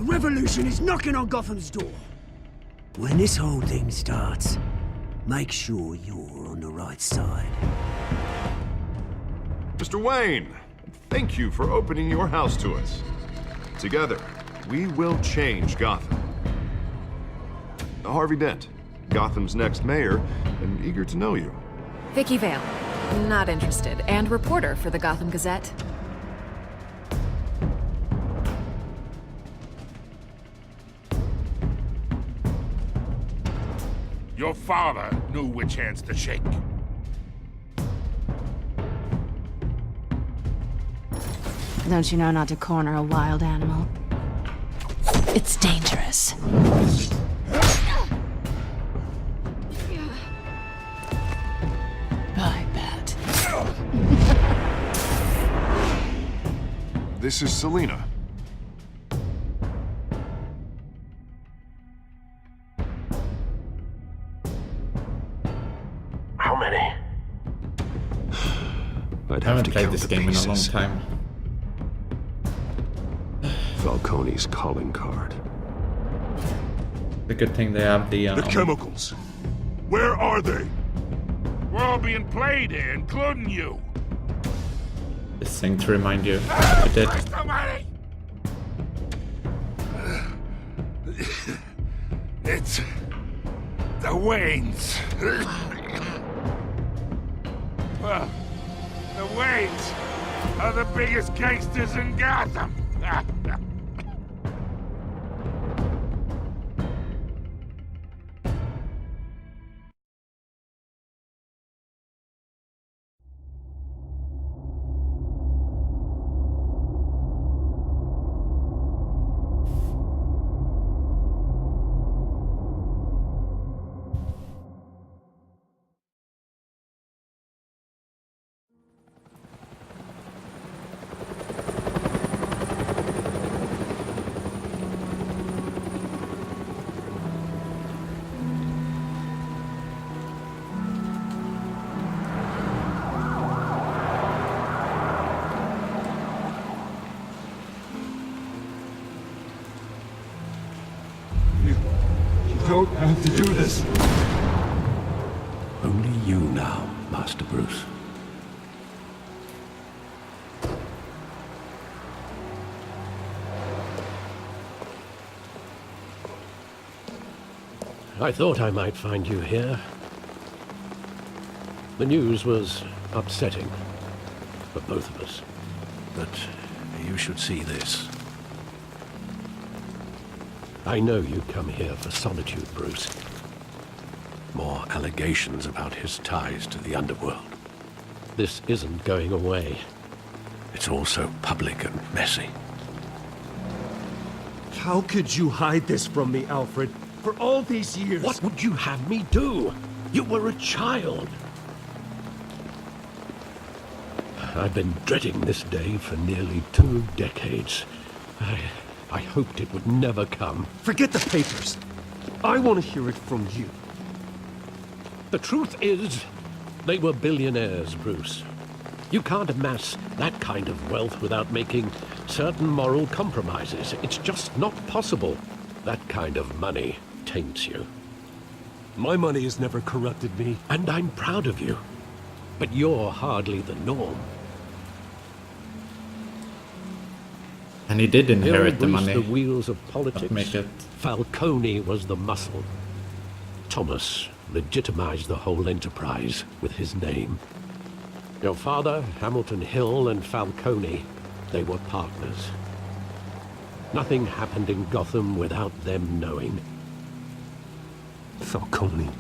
revolution is knocking on Gotham's door. When this whole thing starts, make sure you're on the right side. Mr. Wayne, thank you for opening your house to us. Together, we will change Gotham. Harvey Dent, Gotham's next mayor, and eager to know you. Vicky Vale, not interested, and reporter for the Gotham Gazette. Your father knew which hands to shake. Don't you know not to corner a wild animal? It's dangerous. I bet. This is Selina. How many? I'd I haven't played this game in a long time. Falcone's calling card. The good thing they have the chemicals. Where are they? We're all being played here, including you. this thing to remind you what I did. It's the Waynes. Well, the Waynes are the biggest gangsters in Gotham. You don't have to do this. Only you now, Master Bruce. I thought I might find you here. The news was upsetting for both of us. But you should see this. I know you come here for solitude, Bruce. More allegations about his ties to the underworld. This isn't going away. It's all so public and messy. How could you hide this from me, Alfred? For all these years... What would you have me do? You were a child. I've been dreading this day for nearly 2 decades. I hoped it would never come. Forget the papers. I want to hear it from you. The truth is, they were billionaires, Bruce. You can't amass that kind of wealth without making certain moral compromises. It's just not possible. That kind of money taints you. My money has never corrupted me. And I'm proud of you. But you're hardly the norm. And he did inherit Hill the greased money. the wheels of politics. Make it. Falcone was the muscle. Thomas legitimized the whole enterprise with his name. Your father, Hamilton Hill, and Falcone, they were partners. Nothing happened in Gotham without them knowing. Falcone,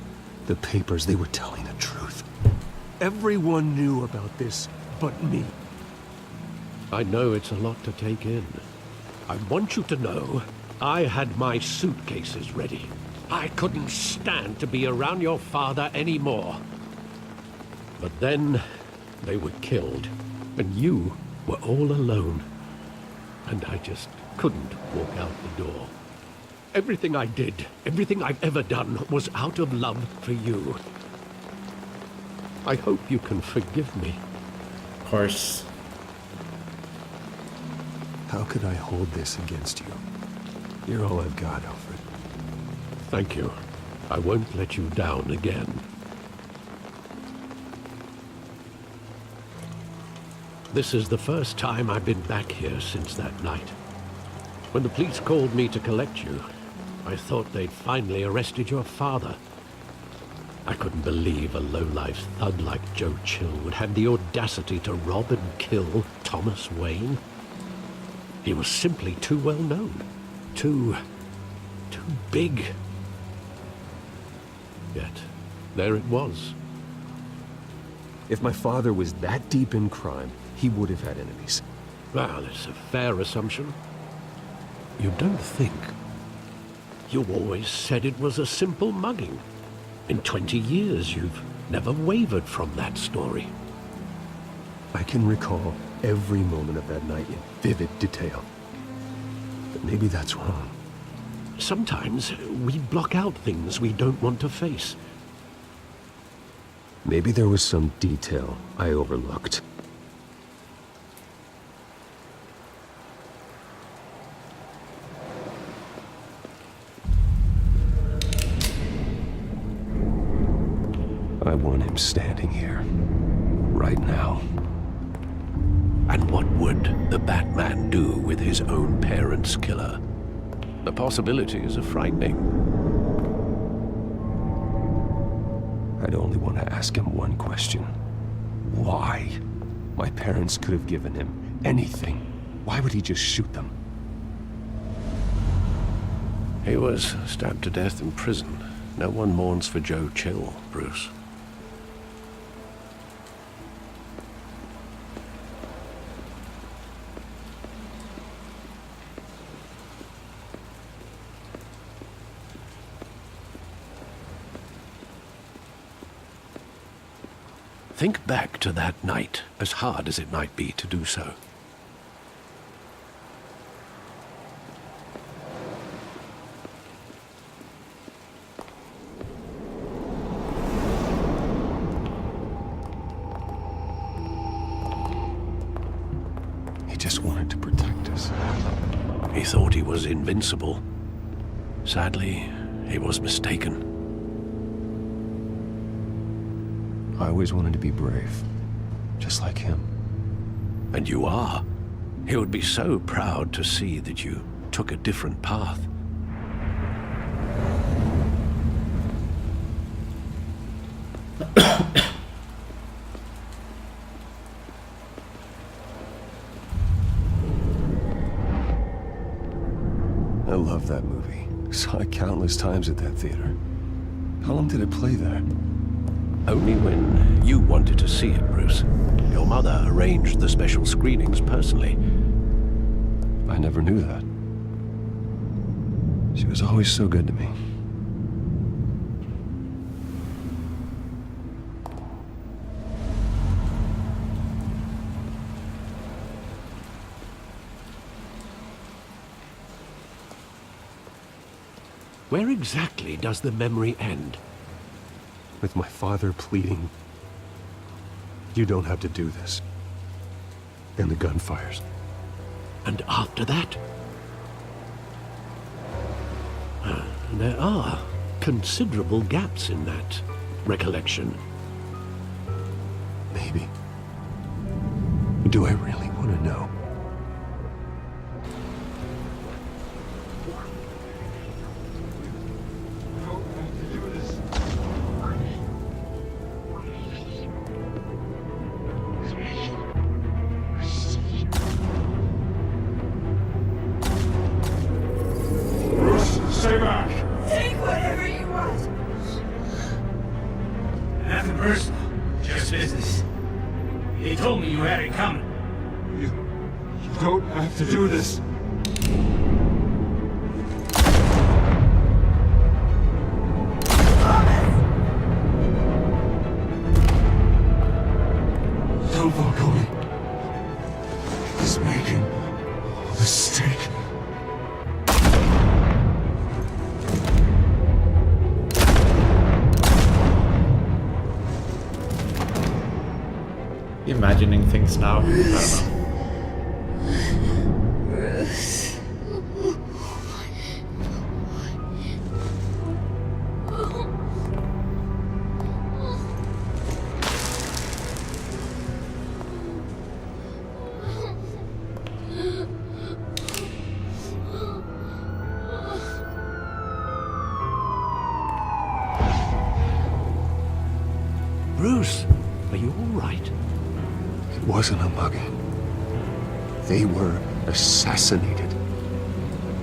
the papers, they were telling the truth. Everyone knew about this but me. I know it's a lot to take in. I want you to know I had my suitcases ready. I couldn't stand to be around your father anymore. But then they were killed, and you were all alone. And I just couldn't walk out the door. Everything I did, everything I've ever done, was out of love for you. I hope you can forgive me. Of course. How could I hold this against you? You're all I've got, Alfred. Thank you. I won't let you down again. This is the first time I've been back here since that night. When the police called me to collect you, I thought they'd finally arrested your father. I couldn't believe a low-life thug like Joe Chill would have the audacity to rob and kill Thomas Wayne. He was simply too well known. Too big. Yet, there it was. If my father was that deep in crime, he would have had enemies. Well, it's a fair assumption. You don't think? You always said it was a simple mugging. In 20 years, you've never wavered from that story. I can recall every moment of that night in vivid detail. But maybe that's wrong. Sometimes we block out things we don't want to face. Maybe there was some detail I overlooked. I want him standing here, right now. And what would the Batman do with his own parents' killer? The possibilities are frightening. I'd only want to ask him one question. Why? My parents could have given him anything. Why would he just shoot them? He was stabbed to death in prison. No one mourns for Joe Chill, Bruce. Think back to that night, as hard as it might be to do so. He just wanted to protect us. He thought he was invincible. Sadly, he was mistaken. I always wanted to be brave, just like him. And you are. He would be so proud to see that you took a different path. I love that movie. Saw it countless times at that theater. How long did it play there? Only when you wanted to see it, Bruce. Your mother arranged the special screenings personally. I never knew that. She was always so good to me. Where exactly does the memory end? With my father pleading, "You don't have to do this." And the gun fires. And after that? There are considerable gaps in that recollection. Maybe. Do I really want to know? Stay back! Take whatever you want. Nothing personal, just business. They told me you had it coming. You don't have to do this. Don't walk away. He's making a mistake. Imagining things now. I don't know. wasn't a mugging. They were assassinated.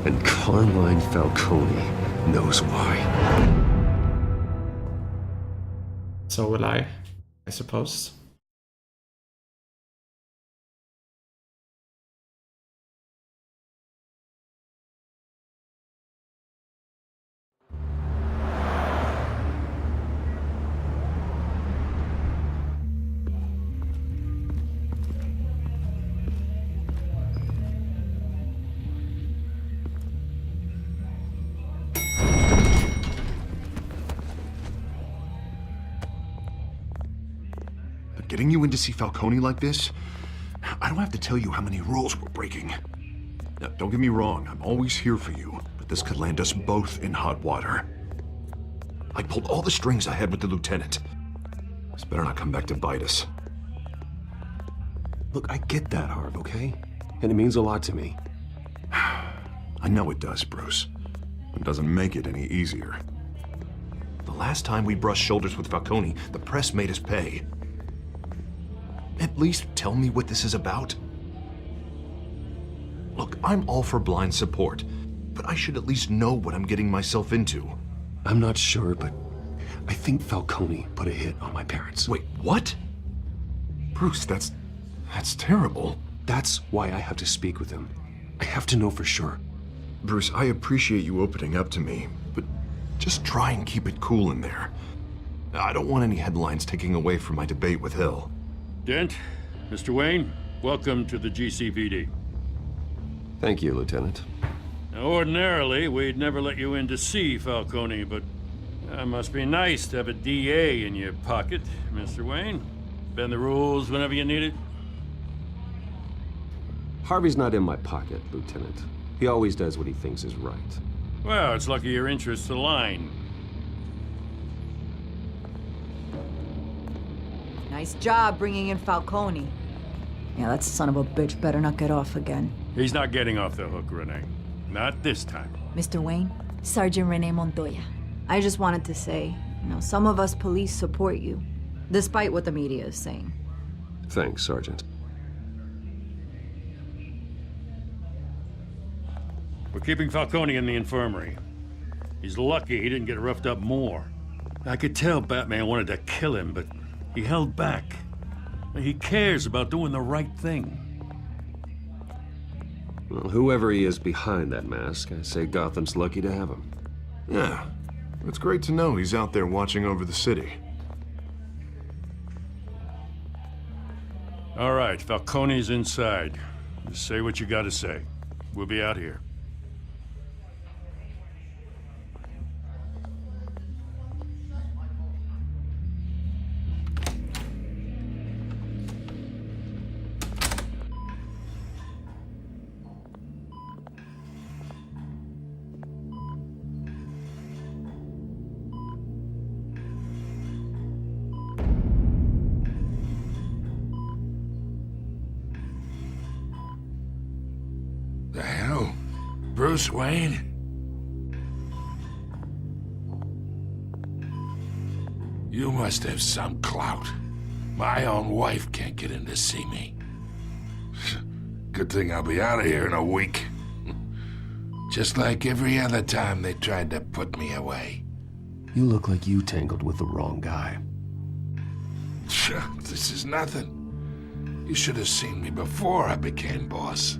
And Carmine Falcone knows why. So will I suppose. Getting you in to see Falcone like this? I don't have to tell you how many rules we're breaking. Now, don't get me wrong, I'm always here for you, but this could land us both in hot water. I pulled all the strings I had with the lieutenant. This better not come back to bite us. Look, I get that, Harv, okay? And it means a lot to me. I know it does, Bruce. It doesn't make it any easier. The last time we brushed shoulders with Falcone, the press made us pay. At least tell me what this is about. Look, I'm all for blind support, but I should at least know what I'm getting myself into. I'm not sure, but I think Falcone put a hit on my parents. Wait, what? Bruce, that's terrible. That's why I have to speak with him. I have to know for sure. Bruce, I appreciate you opening up to me, but just try and keep it cool in there. I don't want any headlines taking away from my debate with Hill. Dent, Mr. Wayne, welcome to the GCPD. Thank you, Lieutenant. Now, ordinarily, we'd never let you in to see Falcone, but it must be nice to have a DA in your pocket, Mr. Wayne. Bend the rules whenever you need it. Harvey's not in my pocket, Lieutenant. He always does what he thinks is right. Well, it's lucky your interests align. Nice job bringing in Falcone. Yeah, that son of a bitch better not get off again. He's not getting off the hook, Renee. Not this time. Mr. Wayne, Sergeant Renee Montoya. I just wanted to say, some of us police support you, despite what the media is saying. Thanks, Sergeant. We're keeping Falcone in the infirmary. He's lucky he didn't get roughed up more. I could tell Batman wanted to kill him, but he held back. He cares about doing the right thing. Well, whoever he is behind that mask, I say Gotham's lucky to have him. Yeah, it's great to know he's out there watching over the city. All right, Falcone's inside. Just say what you gotta say. We'll be out here. The hell? Bruce Wayne? You must have some clout. My own wife can't get in to see me. Good thing I'll be out of here in a week. Just like every other time they tried to put me away. You look like you tangled with the wrong guy. This is nothing. You should have seen me before I became boss.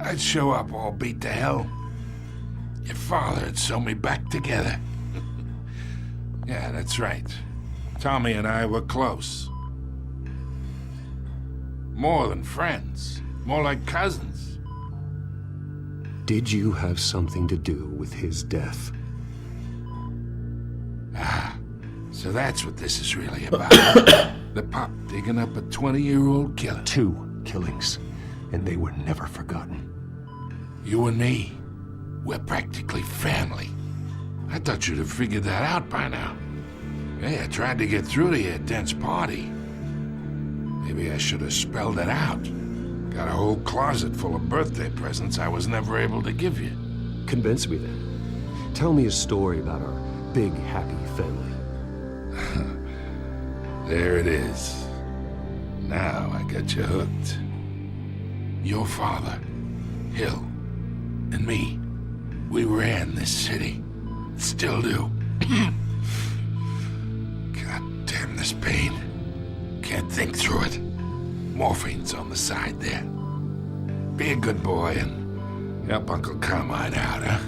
I'd show up all beat to hell. Your father'd sew me back together. Yeah, that's right. Tommy and I were close. More than friends. More like cousins. Did you have something to do with his death? Ah, so that's what this is really about. The pup digging up a 20-year-old killer. 2 killings, and they were never forgotten. You and me, we're practically family. I thought you'd have figured that out by now. Hey, I tried to get through to you at Dent's party. Maybe I should have spelled it out. Got a whole closet full of birthday presents I was never able to give you. Convince me then. Tell me a story about our big, happy family. There it is. Now I got you hooked. Your father, Hill, and me, we ran this city. Still do. God damn this pain. Can't think through it. Morphine's on the side there. Be a good boy and help Uncle Carmine out, huh?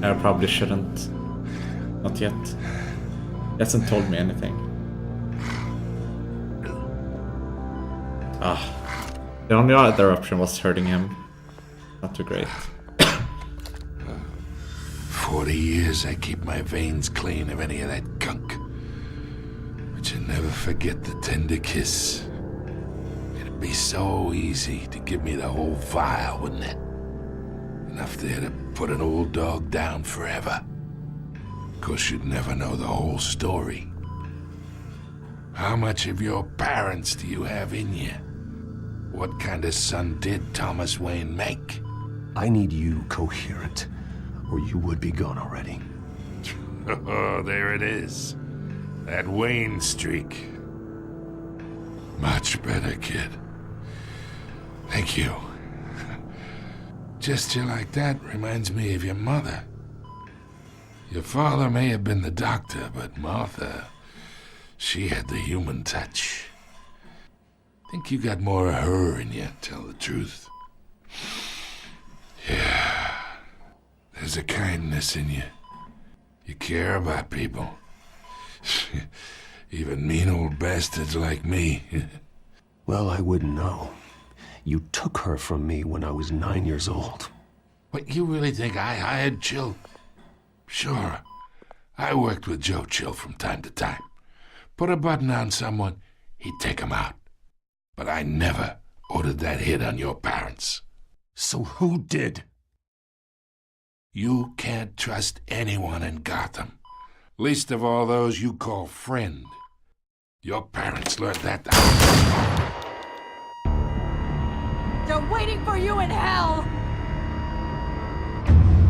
I probably shouldn't. Not yet. He hasn't told me anything. The only other option was hurting him. Not too great. 40 years I keep my veins clean of any of that gunk. But you never forget the tender kiss. It'd be so easy to give me the whole vial, wouldn't it? Enough there to put an old dog down forever. Of course, you'd never know the whole story. How much of your parents do you have in you? What kind of son did Thomas Wayne make? I need you coherent, or you would be gone already. Oh, there it is. That Wayne streak. Much better, kid. Thank you. Gesture like that reminds me of your mother. Your father may have been the doctor, but Martha, she had the human touch. Think you got more of her in you, tell the truth. Yeah. There's a kindness in you. You care about people. Even mean old bastards like me. Well, I wouldn't know. You took her from me when I was 9 years old. What, you really think I hired Chill? Sure. I worked with Joe Chill from time to time. Put a button on someone, he'd take him out. But I never ordered that hit on your parents. So who did? You can't trust anyone in Gotham. Least of all those you call friend. Your parents learned that. They're waiting for you in hell!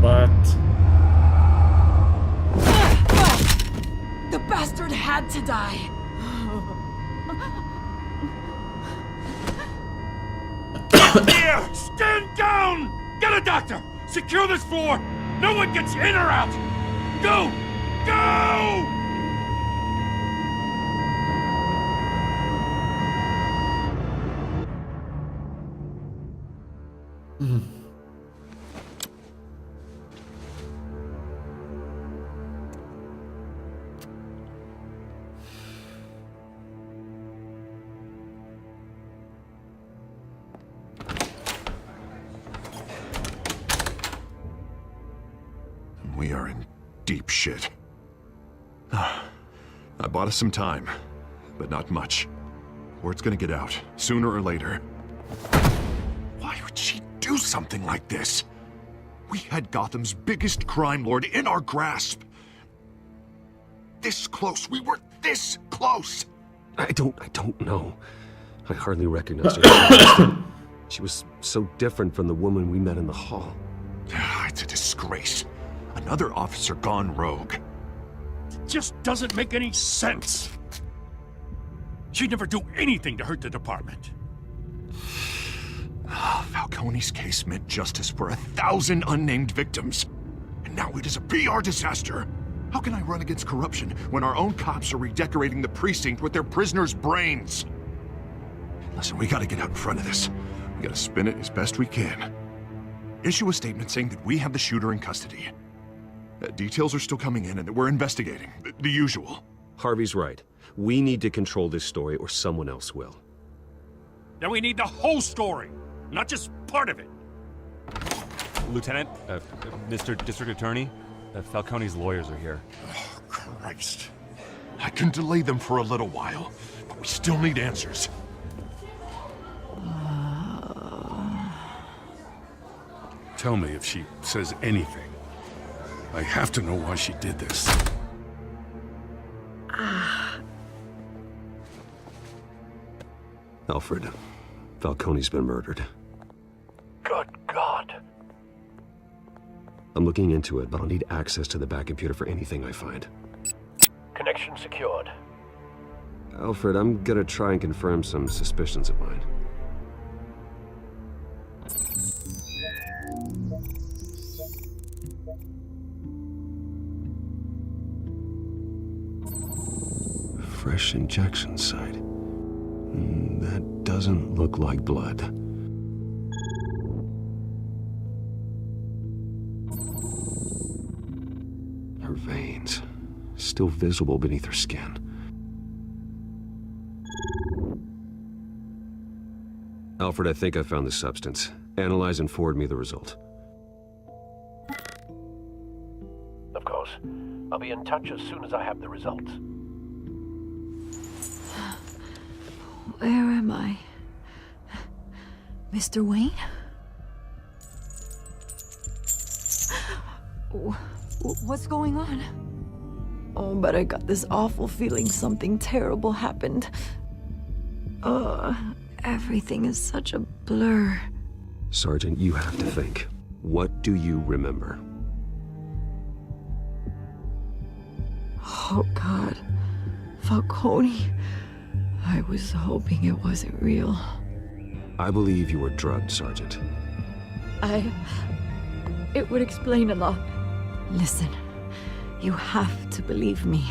But The bastard had to die. Here! Stand down! Get a doctor! Secure this floor! No one gets in or out! Go! Go! We are in deep shit. I bought us some time, but not much. Word's gonna get out, sooner or later. Why would she do something like this? We had Gotham's biggest crime lord in our grasp. This close, we were this close! I don't know. I hardly recognized her. She was so different from the woman we met in the hall. It's a disgrace. Another officer gone rogue. It just doesn't make any sense. She'd never do anything to hurt the department. Falcone's case meant justice for 1,000 unnamed victims. And now it is a PR disaster. How can I run against corruption when our own cops are redecorating the precinct with their prisoners' brains? Listen, we gotta get out in front of this. We gotta spin it as best we can. Issue a statement saying that we have the shooter in custody. Details are still coming in and that we're investigating. The usual. Harvey's right. We need to control this story or someone else will. Then we need the whole story, not just part of it. Lieutenant, Mr. District Attorney, Falcone's lawyers are here. Oh, Christ. I can delay them for a little while, but we still need answers. Tell me if she says anything. I have to know why she did this. Alfred, Falcone's been murdered. Good God. I'm looking into it, but I'll need access to the back computer for anything I find. Connection secured. Alfred, I'm gonna try and confirm some suspicions of mine. Fresh injection site. That doesn't look like blood. Her veins, still visible beneath her skin. Alfred, I think I found the substance. Analyze and forward me the result. Of course. I'll be in touch as soon as I have the results. Where am I? Mr. Wayne? What's going on? Oh, but I got this awful feeling something terrible happened. Everything is such a blur. Sergeant, you have to think. What do you remember? Oh, God. Falcone. I was hoping it wasn't real. I believe you were drugged, Sergeant. It would explain a lot. Listen, you have to believe me.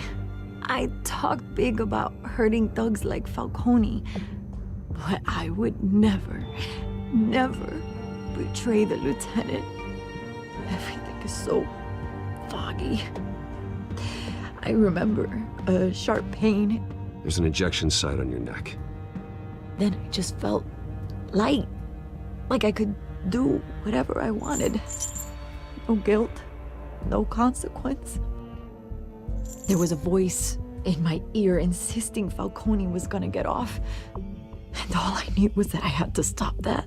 I talked big about hurting thugs like Falcone, but I would never betray the lieutenant. Everything is so foggy. I remember a sharp pain. There's an injection site on your neck. Then I just felt light, like I could do whatever I wanted. No guilt, no consequence. There was a voice in my ear insisting Falcone was gonna get off. And all I knew was that I had to stop that.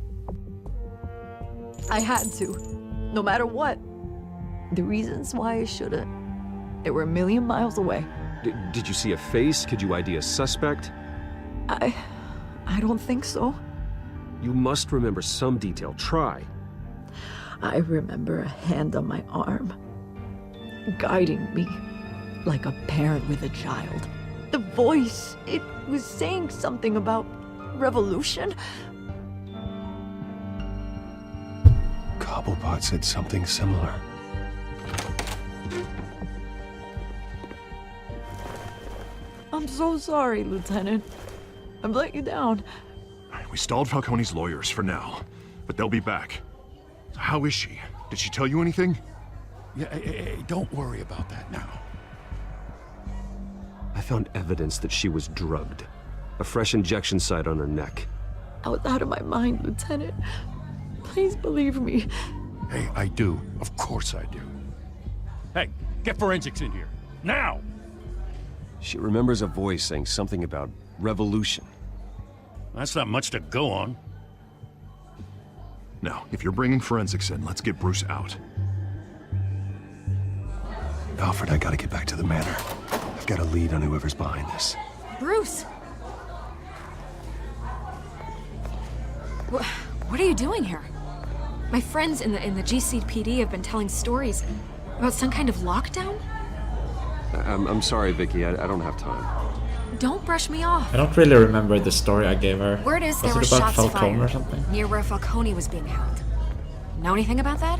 I had to, no matter what. The reasons why I shouldn't, they were a million miles away. Did you see a face? Could you ID a suspect? I don't think so. You must remember some detail. Try. I remember a hand on my arm, guiding me like a parent with a child. The voice, it was saying something about revolution. Cobblepot said something similar. I'm so sorry, Lieutenant. I've let you down. We stalled Falcone's lawyers for now, but they'll be back. How is she? Did she tell you anything? Yeah, hey, don't worry about that now. I found evidence that she was drugged. A fresh injection site on her neck. I was out of my mind, Lieutenant. Please believe me. Hey, I do. Of course I do. Hey, get forensics in here. Now! She remembers a voice saying something about revolution. That's not much to go on. Now, if you're bringing forensics in, let's get Bruce out. Alfred, I gotta get back to the manor. I've got a lead on whoever's behind this. Bruce! What are you doing here? My friends in the GCPD have been telling stories about some kind of lockdown? I'm sorry, Vicky. I don't have time. Don't brush me off. I don't really remember the story I gave her. Word is there were Was it about shots Falcone fired or something? near where Falcone was being held. Know anything about that?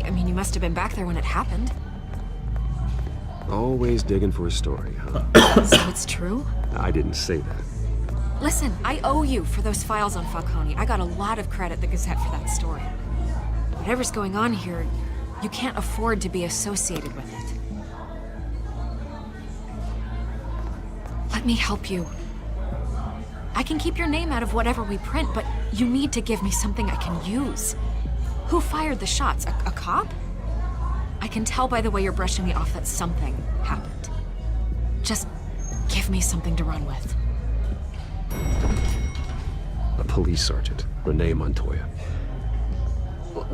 I mean, you must have been back there when it happened. Always digging for a story, huh? So it's true? I didn't say that. Listen, I owe you for those files on Falcone. I got a lot of credit at the Gazette for that story. Whatever's going on here, you can't afford to be associated with it. Let me help you. I can keep your name out of whatever we print, but you need to give me something I can use. Who fired the shots? A cop? I can tell by the way you're brushing me off that something happened. Just give me something to run with. A police sergeant, Renee Montoya.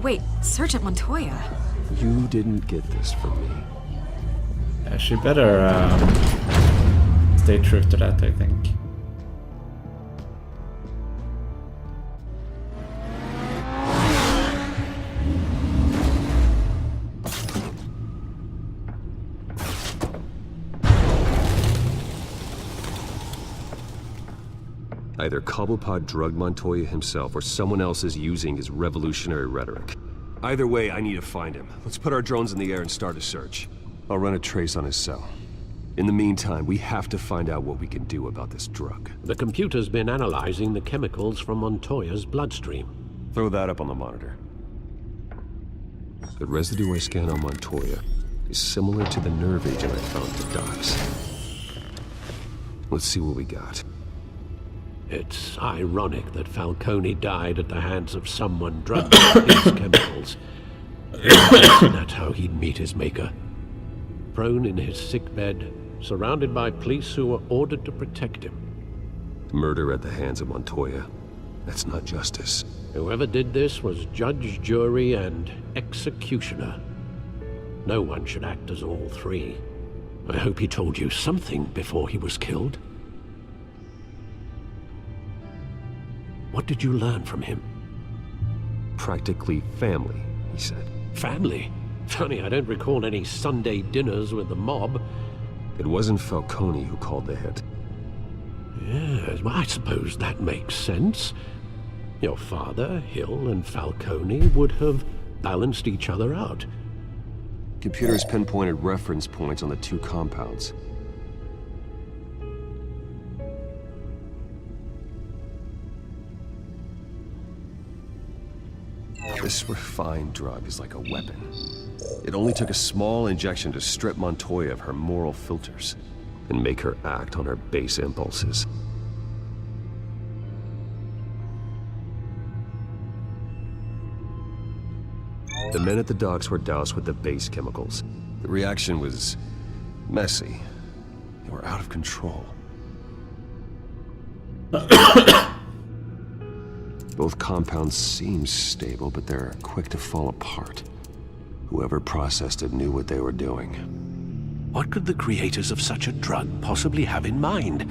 Wait, Sergeant Montoya? You didn't get this from me. Yeah, she better stay true to that, I think. Either Cobblepot drugged Montoya himself or someone else is using his revolutionary rhetoric. Either way, I need to find him. Let's put our drones in the air and start a search. I'll run a trace on his cell. In the meantime, we have to find out what we can do about this drug. The computer's been analyzing the chemicals from Montoya's bloodstream. Throw that up on the monitor. The residue I scan on Montoya is similar to the nerve agent I found at the docks. Let's see what we got. It's ironic that Falcone died at the hands of someone drugged with these chemicals. That's how he'd meet his maker. Prone in his sickbed, surrounded by police who were ordered to protect him. Murder at the hands of Montoya. That's not justice. Whoever did this was judge, jury, and executioner. No one should act as all three. I hope he told you something before he was killed. What did you learn from him? Practically family, he said. Family? Funny, I don't recall any Sunday dinners with the mob. It wasn't Falcone who called the hit. Yes, well, I suppose that makes sense. Your father, Hill, and Falcone would have balanced each other out. Computers pinpointed reference points on the two compounds. This refined drug is like a weapon. It only took a small injection to strip Montoya of her moral filters and make her act on her base impulses. The men at the docks were doused with the base chemicals. The reaction was messy. They were out of control. Both compounds seem stable, but they're quick to fall apart. Whoever processed it knew what they were doing. What could the creators of such a drug possibly have in mind?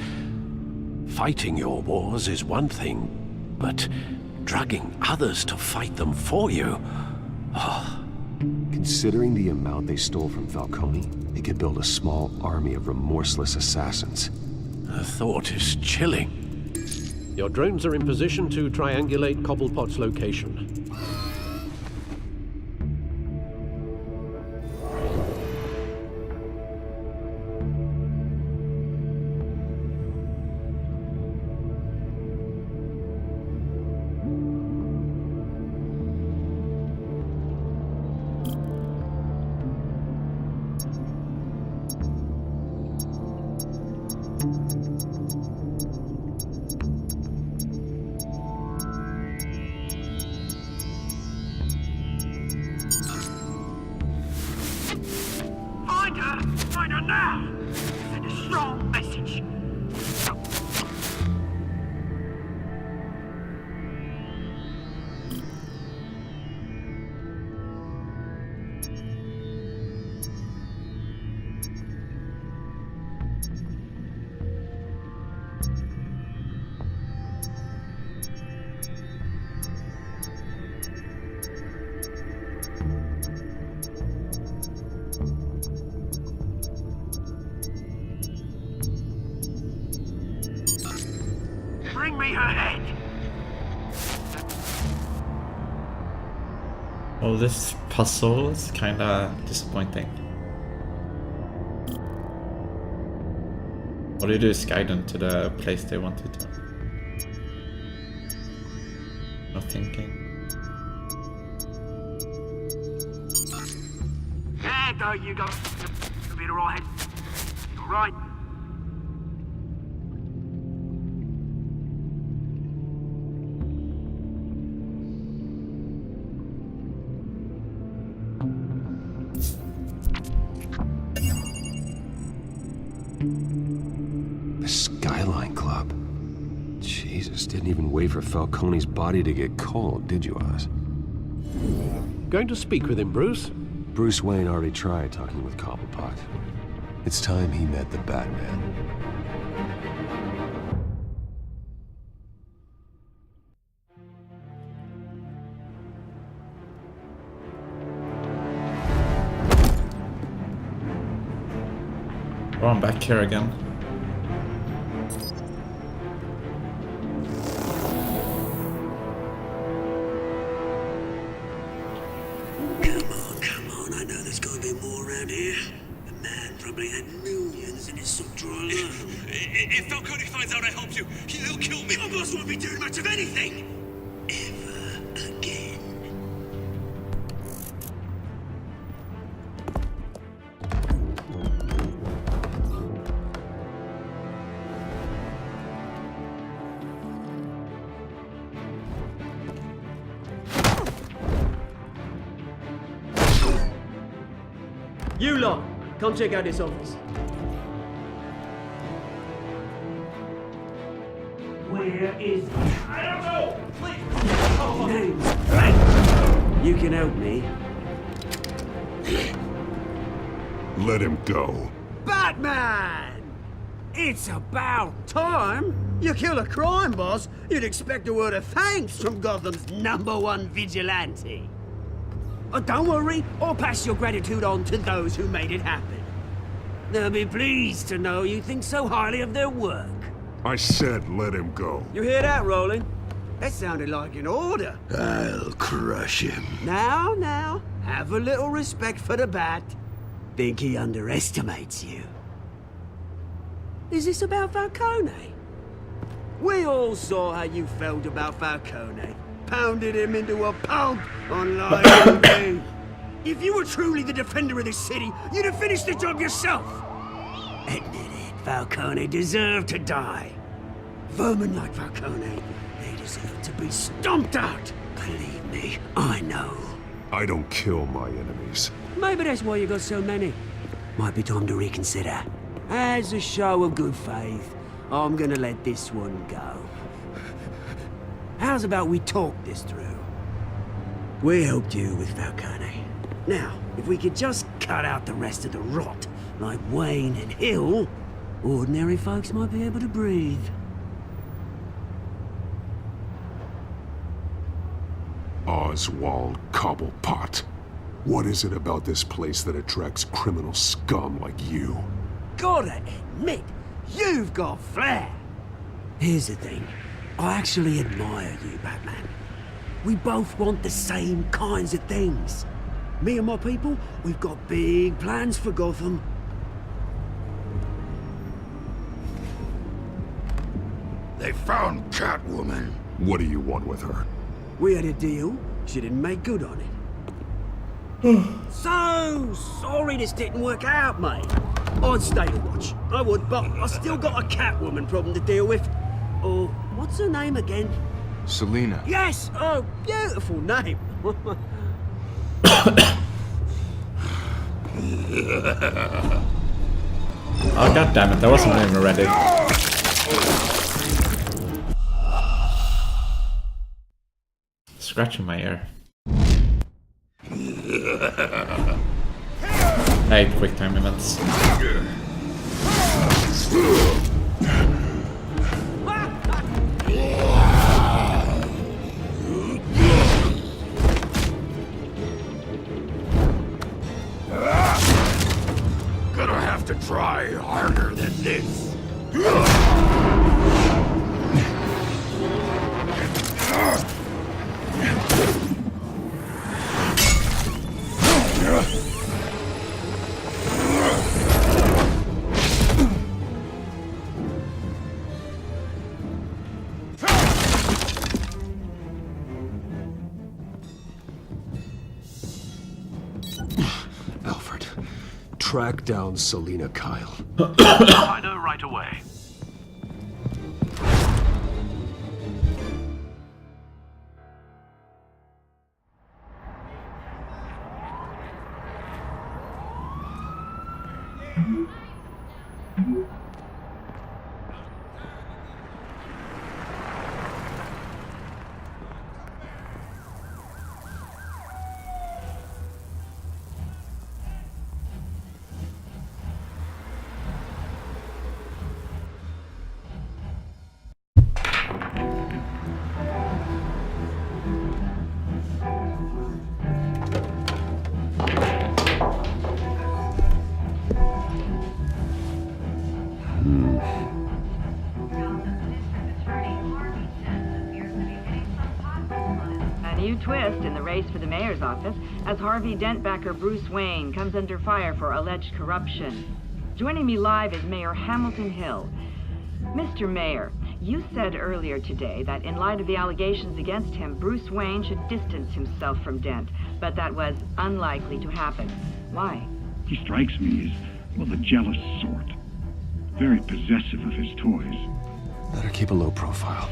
Fighting your wars is one thing, but drugging others to fight them for you? Oh. Considering the amount they stole from Falcone, they could build a small army of remorseless assassins. The thought is chilling. Your drones are in position to triangulate Cobblepot's location. Find her now! Send a strong message. Bring me her head! Well, this puzzle is kinda disappointing. What do you do is guide them to the place they want you to. No thinking. There you go. You'll be alright. Alright. The Skyline Club. Jesus, didn't even wait for Falcone's body to get cold, did you, Oz? Going to speak with him, Bruce? Bruce Wayne already tried talking with Cobblepot. It's time he met the Batman. Oh, I'm back here again. probably had millions in his sock drawer alone. If Falcone finds out I helped you, he'll kill me. Your boss won't be doing much of anything! Ever again. You lot, come check out this office. Where is he? I don't know! Please! Name's Frank. You can help me. Let him go. Batman! It's about time. You kill a crime boss, you'd expect a word of thanks from Gotham's #1 vigilante. Oh, don't worry, I'll pass your gratitude on to those who made it happen. They'll be pleased to know you think so highly of their work. I said let him go. You hear that, Roland? That sounded like an order. I'll crush him. Now, have a little respect for the Bat. Think he underestimates you. Is this about Falcone? We all saw how you felt about Falcone. Pounded him into a pulp on Lion Day. If you were truly the defender of this city, you'd have finished the job yourself. Admit it, Falcone deserved to die. Vermin like Falcone, they deserve to be stomped out. Believe me, I know. I don't kill my enemies. Maybe that's why you got so many. Might be time to reconsider. As a show of good faith, I'm gonna let this one go. How's about we talk this through? We helped you with Falcone. Now, if we could just cut out the rest of the rot, like Wayne and Hill, ordinary folks might be able to breathe. Oswald Cobblepot. What is it about this place that attracts criminal scum like you? Gotta admit, you've got flair. Here's the thing. I actually admire you, Batman. We both want the same kinds of things. Me and my people, we've got big plans for Gotham. They found Catwoman. What do you want with her? We had a deal. She didn't make good on it. So sorry this didn't work out, mate. I'd stay to watch. I would, but I still got a Catwoman problem to deal with. Oh, what's her name again? Selina. Yes! Oh, beautiful name. Oh, god damn it, I wasn't even ready. Scratching my ear. I hate quick time events. Gonna have to try harder than this. Alfred, track down Selina Kyle. Find her right away. Twist in the race for the mayor's office as Harvey Dent backer Bruce Wayne comes under fire for alleged corruption. Joining me live is Mayor Hamilton Hill. Mr. Mayor, you said earlier today that in light of the allegations against him, Bruce Wayne should distance himself from Dent, but that was unlikely to happen. Why? He strikes me as, well, the jealous sort. Very possessive of his toys. Better keep a low profile.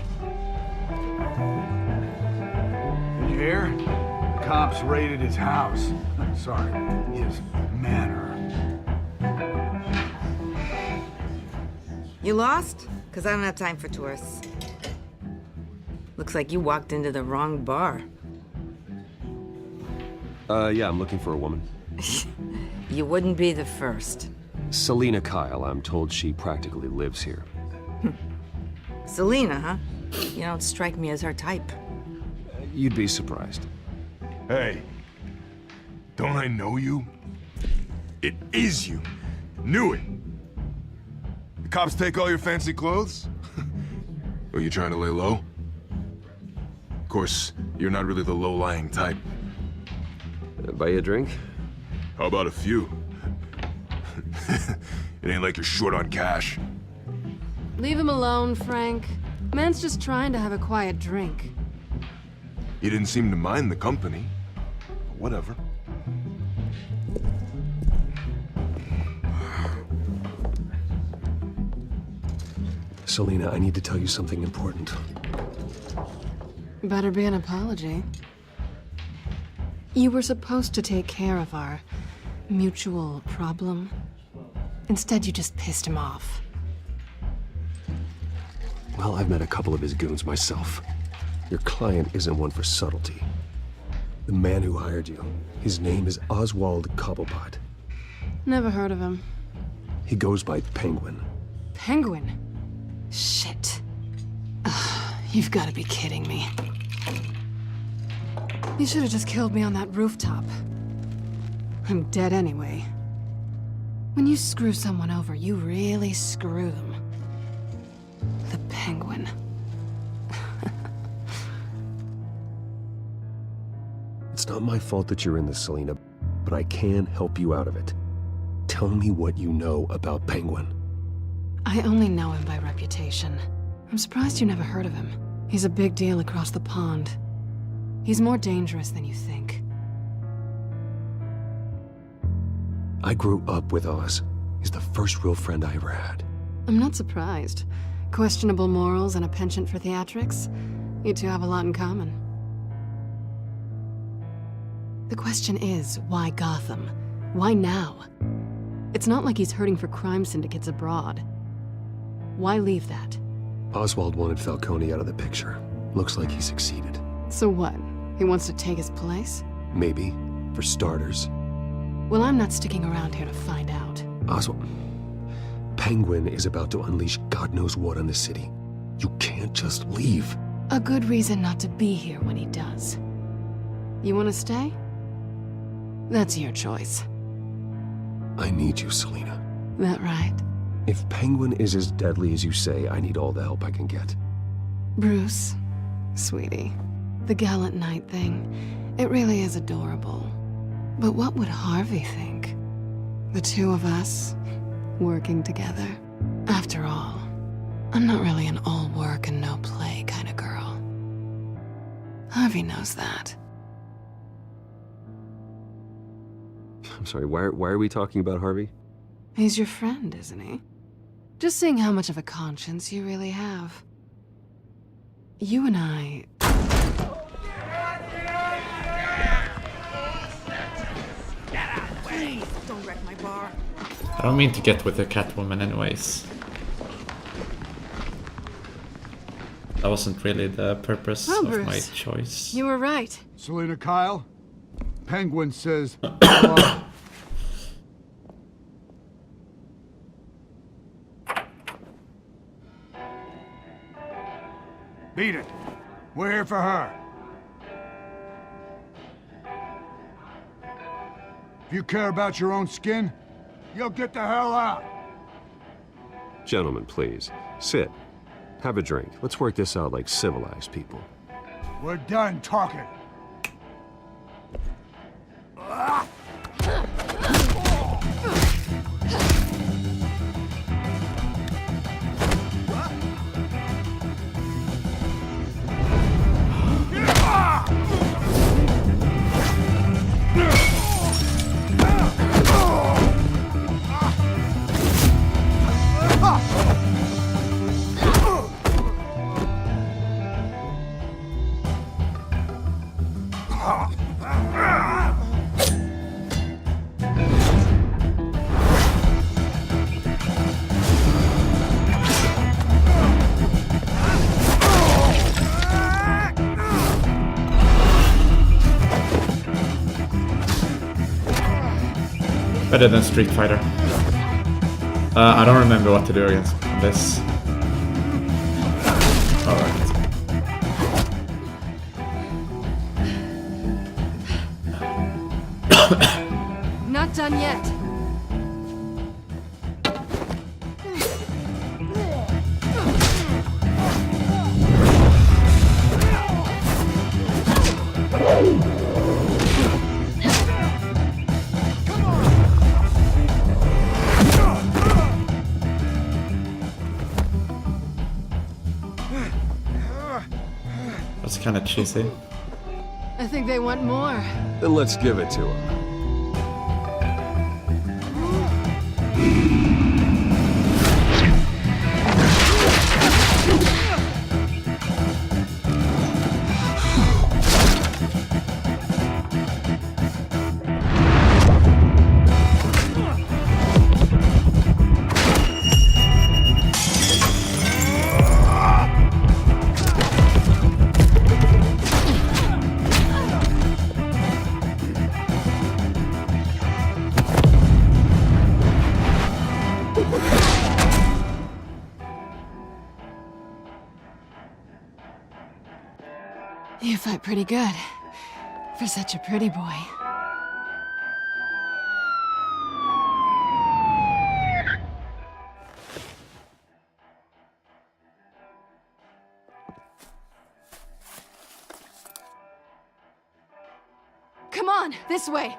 Did you hear? Cops raided his house. Sorry, his manor. You lost? Because I don't have time for tourists. Looks like you walked into the wrong bar. Yeah, I'm looking for a woman. You wouldn't be the first. Selina Kyle, I'm told she practically lives here. Selina, huh? You don't strike me as her type. You'd be surprised. Hey, don't I know you? It is you. Knew it. The cops take all your fancy clothes? Are you trying to lay low? Of course, you're not really the low-lying type. Buy you a drink? How about a few? It ain't like you're short on cash. Leave him alone, Frank. Man's just trying to have a quiet drink. He didn't seem to mind the company. But whatever. Selina, I need to tell you something important. Better be an apology. You were supposed to take care of our mutual problem. Instead, you just pissed him off. Well, I've met a couple of his goons myself. Your client isn't one for subtlety. The man who hired you, his name is Oswald Cobblepot. Never heard of him. He goes by Penguin. Penguin? Shit. Ugh, you've got to be kidding me. You should have just killed me on that rooftop. I'm dead anyway. When you screw someone over, you really screw them. The Penguin. It's not my fault that you're in this, Selina, but I can help you out of it. Tell me what you know about Penguin. I only know him by reputation. I'm surprised you never heard of him. He's a big deal across the pond. He's more dangerous than you think. I grew up with Oz. He's the first real friend I ever had. I'm not surprised. Questionable morals and a penchant for theatrics. You two have a lot in common. The question is, why Gotham? Why now? It's not like he's hurting for crime syndicates abroad. Why leave that? Oswald wanted Falcone out of the picture. Looks like he succeeded. So what? He wants to take his place? Maybe, for starters. Well, I'm not sticking around here to find out. Oswald, Penguin is about to unleash God knows what on the city. You can't just leave. A good reason not to be here when he does. You want to stay? That's your choice. I need you, Selina. That right? If Penguin is as deadly as you say, I need all the help I can get. Bruce, sweetie, the gallant knight thing, it really is adorable. But what would Harvey think? The two of us, working together. After all, I'm not really an all work and no play kind of girl. Harvey knows that. I'm sorry, why are we talking about Harvey? He's your friend, isn't he? Just seeing how much of a conscience you really have. You and I... Please, don't wreck my bar. I don't mean to get with the Catwoman anyways. That wasn't really the purpose Well, of Bruce, my choice. you were right. Selina Kyle, Penguin says... Beat it. We're here for her. If you care about your own skin, you'll get the hell out. Gentlemen, please. Sit. Have a drink. Let's work this out like civilized people. We're done talking. Better than Street Fighter. I don't remember what to do against this. Alright. Not done yet. That's kind of cheesy. I think they want more. Then let's give it to them. You fight pretty good. For such a pretty boy. Come on, this way.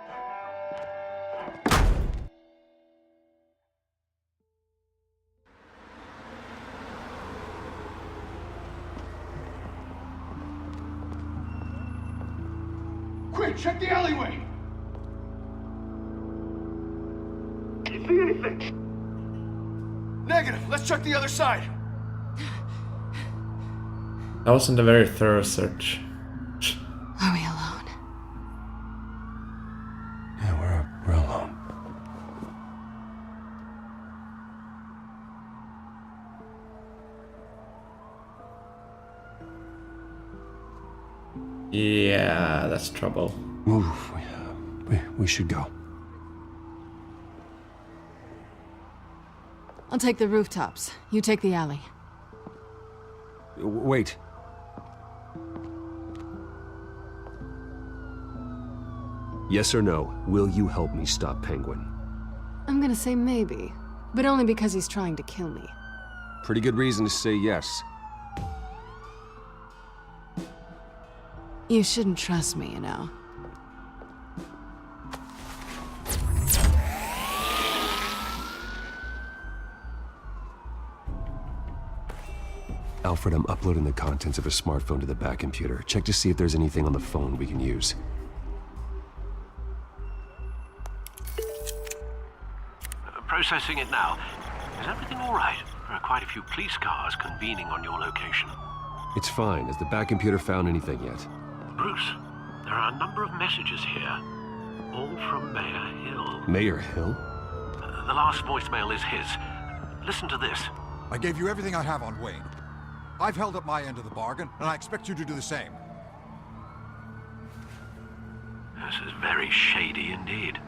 Quick, check the alleyway! You see anything? Negative. Let's check the other side. That wasn't a very thorough search. Are we alone? Yeah, we're alone. Yeah, that's trouble. Ooh, we should go. I'll take the rooftops. You take the alley. Wait. Yes or no, will you help me stop Penguin? I'm gonna say maybe, but only because he's trying to kill me. Pretty good reason to say yes. You shouldn't trust me, you know. Alfred, I'm uploading the contents of a smartphone to the back computer. Check to see if there's anything on the phone we can use. Processing it now. Is everything all right? There are quite a few police cars convening on your location. It's fine. Has the back computer found anything yet? Bruce, there are a number of messages here. All from Mayor Hill. Mayor Hill? The last voicemail is his. Listen to this. I gave you everything I have on Wayne. I've held up my end of the bargain, and I expect you to do the same. This is very shady indeed.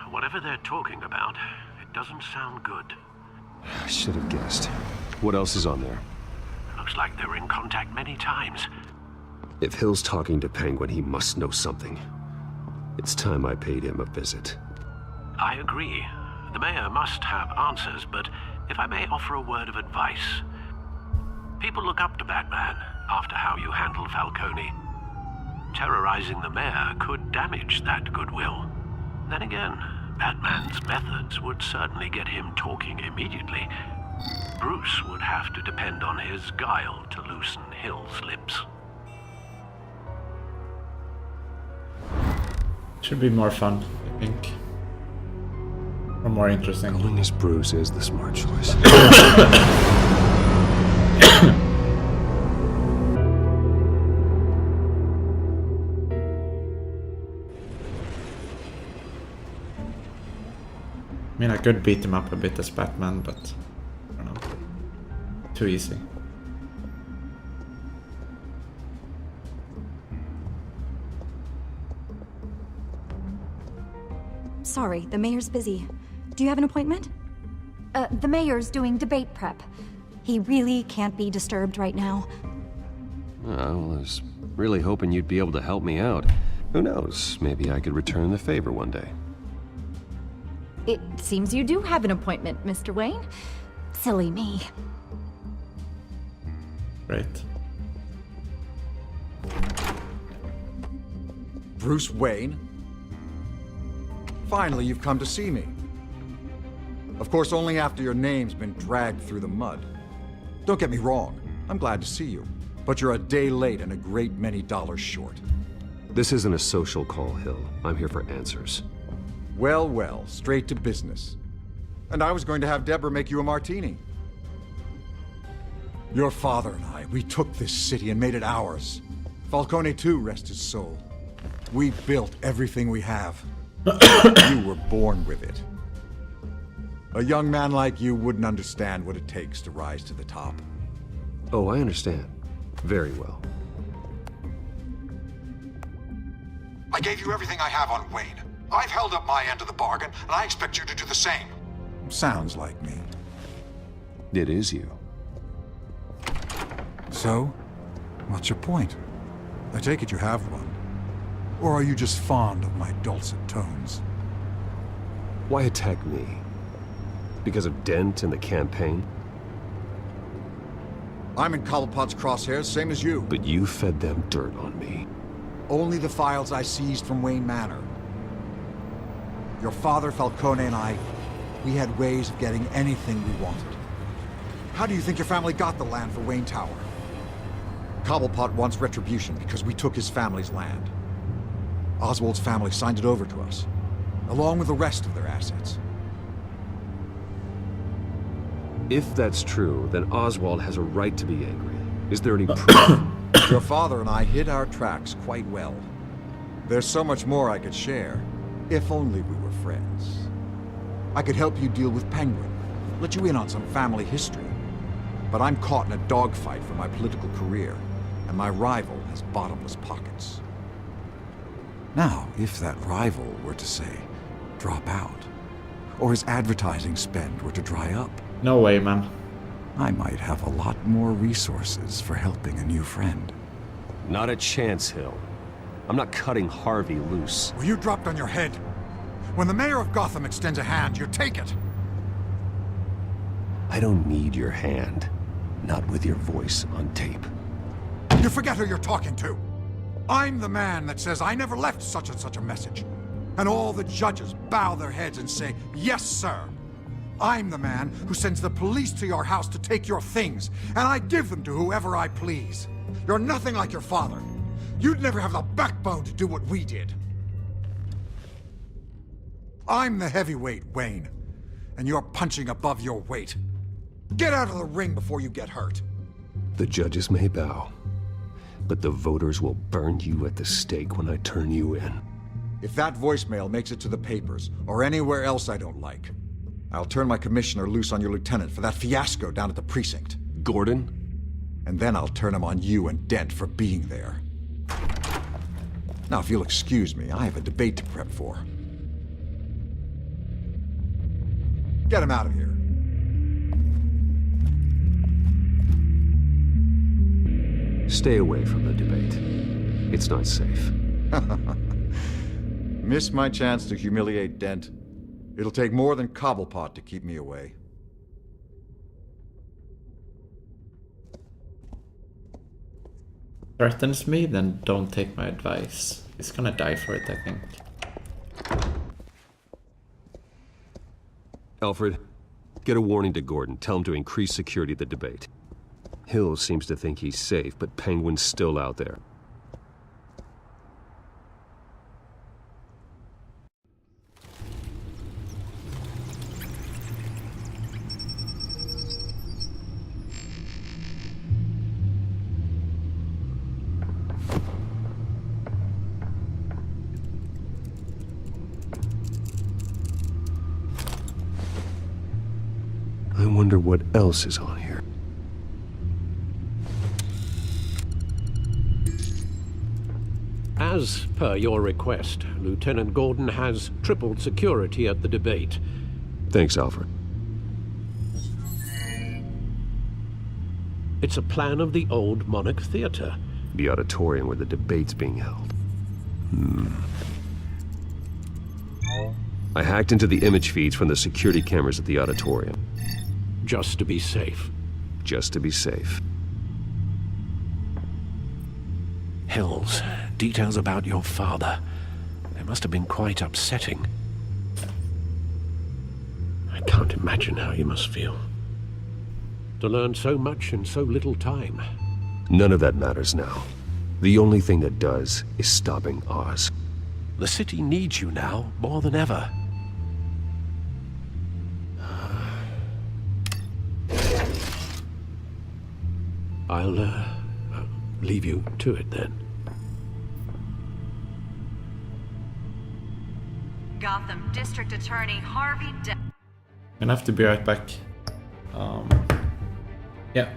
Whatever they're talking about, it doesn't sound good. I should have guessed. What else is on there? Looks like they were in contact many times. If Hill's talking to Penguin, he must know something. It's time I paid him a visit. I agree. The mayor must have answers, but if I may offer a word of advice. People look up to Batman after how you handled Falcone. Terrorizing the mayor could damage that goodwill. Then again, Batman's methods would certainly get him talking immediately. Bruce would have to depend on his guile to loosen Hill's lips. Should be more fun, I think. Or more interesting. Going as Bruce is the smart choice. I mean, I could beat him up a bit as Batman, but I don't know. Too easy. Sorry, the mayor's busy. Do you have an appointment? The mayor's doing debate prep. He really can't be disturbed right now. Well, I was really hoping you'd be able to help me out. Who knows, maybe I could return the favor one day. It seems you do have an appointment, Mr. Wayne. Silly me. Great. Bruce Wayne? Finally, you've come to see me. Of course, only after your name's been dragged through the mud. Don't get me wrong, I'm glad to see you. But you're a day late and a great many dollars short. This isn't a social call, Hill. I'm here for answers. Well, well, straight to business. And I was going to have Deborah make you a martini. Your father and I, we took this city and made it ours. Falcone too, rest his soul. We built everything we have. You were born with it. A young man like you wouldn't understand what it takes to rise to the top. Oh, I understand. Very well. I gave you everything I have on Wayne. I've held up my end of the bargain, and I expect you to do the same. Sounds like me. It is you. So, what's your point? I take it you have one. Or are you just fond of my dulcet tones? Why attack me? Because of Dent and the campaign? I'm in Cobblepot's crosshairs, same as you. But you fed them dirt on me. Only the files I seized from Wayne Manor. Your father, Falcone, and I, we had ways of getting anything we wanted. How do you think your family got the land for Wayne Tower? Cobblepot wants retribution because we took his family's land. Oswald's family signed it over to us, along with the rest of their assets. If that's true, then Oswald has a right to be angry. Is there any proof? Your father and I hid our tracks quite well. There's so much more I could share, if only we were friends. I could help you deal with Penguin, let you in on some family history. But I'm caught in a dogfight for my political career, and my rival has bottomless pockets. Now, if that rival were to say, drop out, or his advertising spend were to dry up. No way, man. I might have a lot more resources for helping a new friend. Not a chance, Hill. I'm not cutting Harvey loose. Well, you dropped on your head. When the mayor of Gotham extends a hand, you take it. I don't need your hand. Not with your voice on tape. You forget who you're talking to. I'm the man that says I never left such and such a message. And all the judges bow their heads and say, yes, sir. I'm the man who sends the police to your house to take your things, and I give them to whoever I please. You're nothing like your father. You'd never have the backbone to do what we did. I'm the heavyweight, Wayne, and you're punching above your weight. Get out of the ring before you get hurt. The judges may bow, but the voters will burn you at the stake when I turn you in. If that voicemail makes it to the papers, or anywhere else I don't like, I'll turn my commissioner loose on your lieutenant for that fiasco down at the precinct. Gordon? And then I'll turn him on you and Dent for being there. Now, if you'll excuse me, I have a debate to prep for. Get him out of here. Stay away from the debate. It's not safe. Miss my chance to humiliate Dent. It'll take more than Cobblepot to keep me away. Threatens me, then don't take my advice. He's gonna die for it, I think. Alfred, get a warning to Gordon. Tell him to increase security at the debate. Hill seems to think he's safe, but Penguin's still out there. I wonder what else is on here. As per your request, Lieutenant Gordon has tripled security at the debate. Thanks, Alfred. It's a plan of the old Monarch Theater. The auditorium where the debate's being held. I hacked into the image feeds from the security cameras at the auditorium. Just to be safe. Just to be safe. Hills, details about your father. They must have been quite upsetting. I can't imagine how you must feel. To learn so much in so little time. None of that matters now. The only thing that does is stopping Oz. The city needs you now, more than ever. I'll leave you to it then. Gotham District Attorney Harvey I'm gonna have to be right back. Yeah.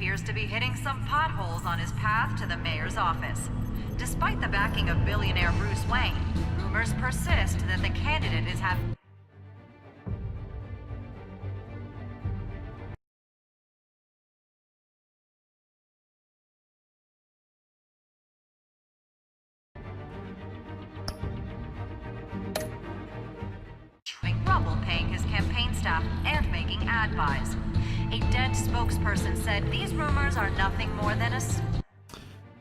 appears to be hitting some potholes on his path to the mayor's office. Despite the backing of billionaire Bruce Wayne, rumors persist that the candidate is having... paying his campaign staff and making ad buys. A Dent spokesperson said these rumors are nothing more than a...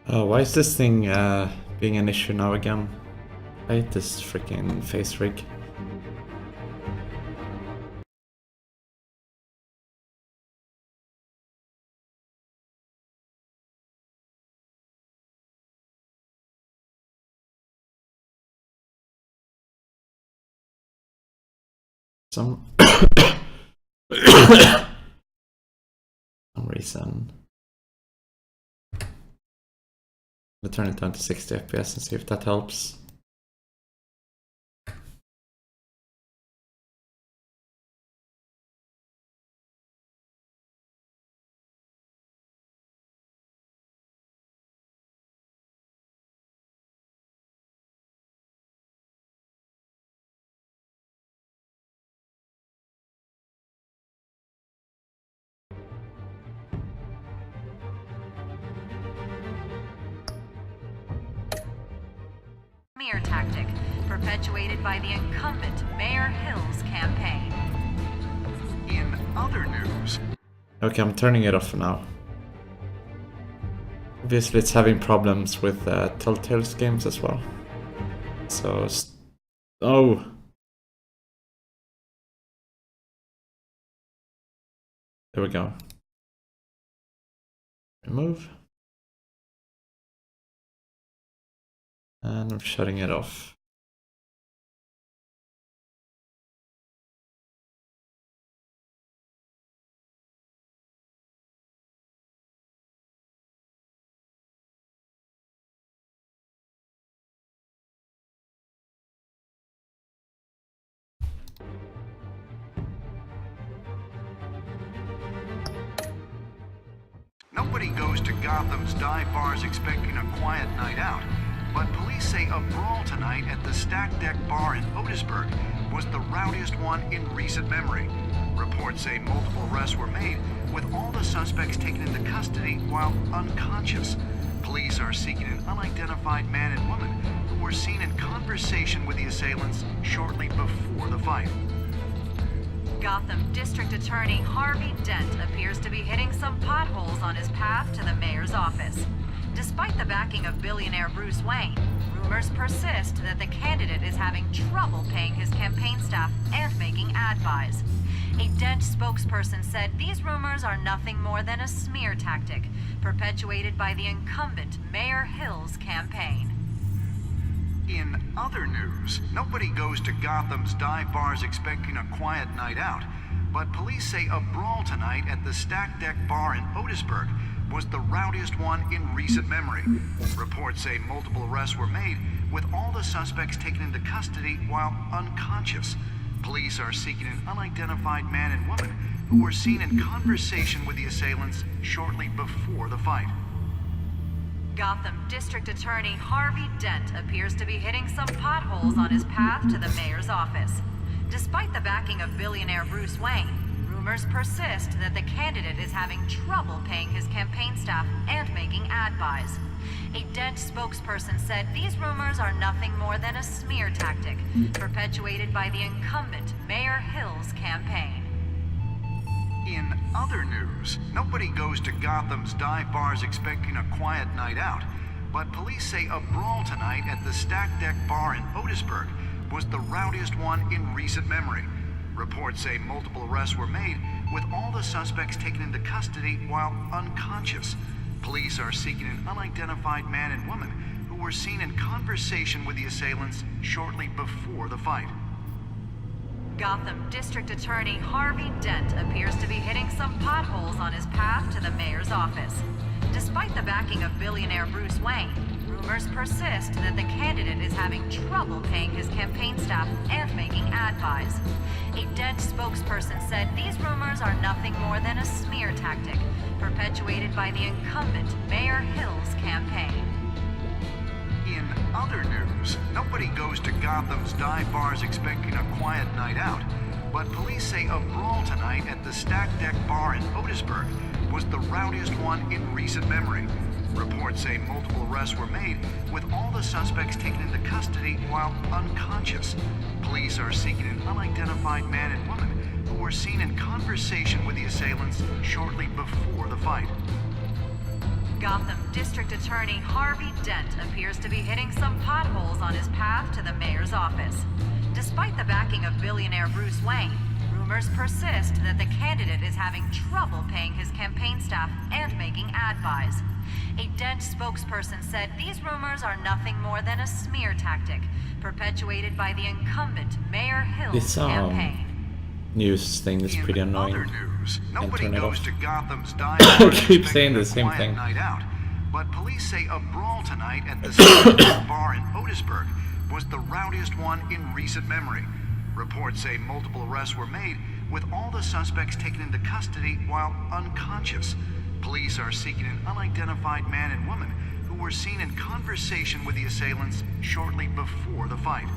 Oh, why is this thing being an issue now again? I hate this freaking face rig. Some reason. I'll turn it down to 60 FPS and see if that helps. Smear tactic perpetuated by the incumbent Mayor Hill's campaign. In other news... Okay, I'm turning it off for now. Obviously it's having problems with Telltale's games as well. So... Oh! There we go. Remove. And I'm shutting it off. Nobody goes to Gotham's dive bars expecting a quiet night out, but police say a brawl tonight at the Stack Deck Bar in Otisburg was the rowdiest one in recent memory. Reports say multiple arrests were made, with all the suspects taken into custody while unconscious. Police are seeking an unidentified man and woman who were seen in conversation with the assailants shortly before the fight. Gotham District Attorney Harvey Dent appears to be hitting some potholes on his path to the mayor's office. Despite the backing of billionaire Bruce Wayne, rumors persist that the candidate is having trouble paying his campaign staff and making ad buys. A Dent spokesperson said these rumors are nothing more than a smear tactic perpetuated by the incumbent Mayor Hill's campaign. In other news, nobody goes to Gotham's dive bars expecting a quiet night out, but police say a brawl tonight at the Stack Deck Bar in Otisburg was the rowdiest one in recent memory. Reports say multiple arrests were made, with all the suspects taken into custody while unconscious. Police are seeking an unidentified man and woman who were seen in conversation with the assailants shortly before the fight. Gotham District Attorney Harvey Dent appears to be hitting some potholes on his path to the mayor's office. Despite the backing of billionaire Bruce Wayne, rumors persist that the candidate is having trouble paying his campaign staff and making ad buys. A Dent spokesperson said these rumors are nothing more than a smear tactic perpetuated by the incumbent Mayor Hill's campaign. In other news, nobody goes to Gotham's dive bars expecting a quiet night out, but police say a brawl tonight at the Stack Deck Bar in Otisburg was the rowdiest one in recent memory. Reports say multiple arrests were made, with all the suspects taken into custody while unconscious. Police are seeking an unidentified man and woman who were seen in conversation with the assailants shortly before the fight. Gotham District Attorney Harvey Dent appears to be hitting some potholes on his path to the mayor's office. Despite the backing of billionaire Bruce Wayne, rumors persist that the candidate is having trouble paying his campaign staff and making ad buys. A Dent spokesperson said these rumors are nothing more than a smear tactic perpetuated by the incumbent Mayor Hill's campaign. In other news, nobody goes to Gotham's dive bars expecting a quiet night out, but police say a brawl tonight at the Stack Deck Bar in Otisburg was the rowdiest one in recent memory. Reports say multiple arrests were made, with all the suspects taken into custody while unconscious. Police are seeking an unidentified man and woman who were seen in conversation with the assailants shortly before the fight. Gotham District Attorney Harvey Dent appears to be hitting some potholes on his path to the mayor's office. Despite the backing of billionaire Bruce Wayne, rumors persist that the candidate is having trouble paying his campaign staff and making ad buys. A Dent spokesperson said these rumors are nothing more than a smear tactic, perpetuated by the incumbent Mayor Hill's This campaign. news thing is pretty annoying. And turn it off. To Gotham's I keep saying the same thing. night out, but police say a brawl tonight at the Stack bar in Otisburg was the rowdiest one in recent memory. Reports say multiple arrests were made, with all the suspects taken into custody while unconscious. Police are seeking an unidentified man and woman who were seen in conversation with the assailants shortly before the fight.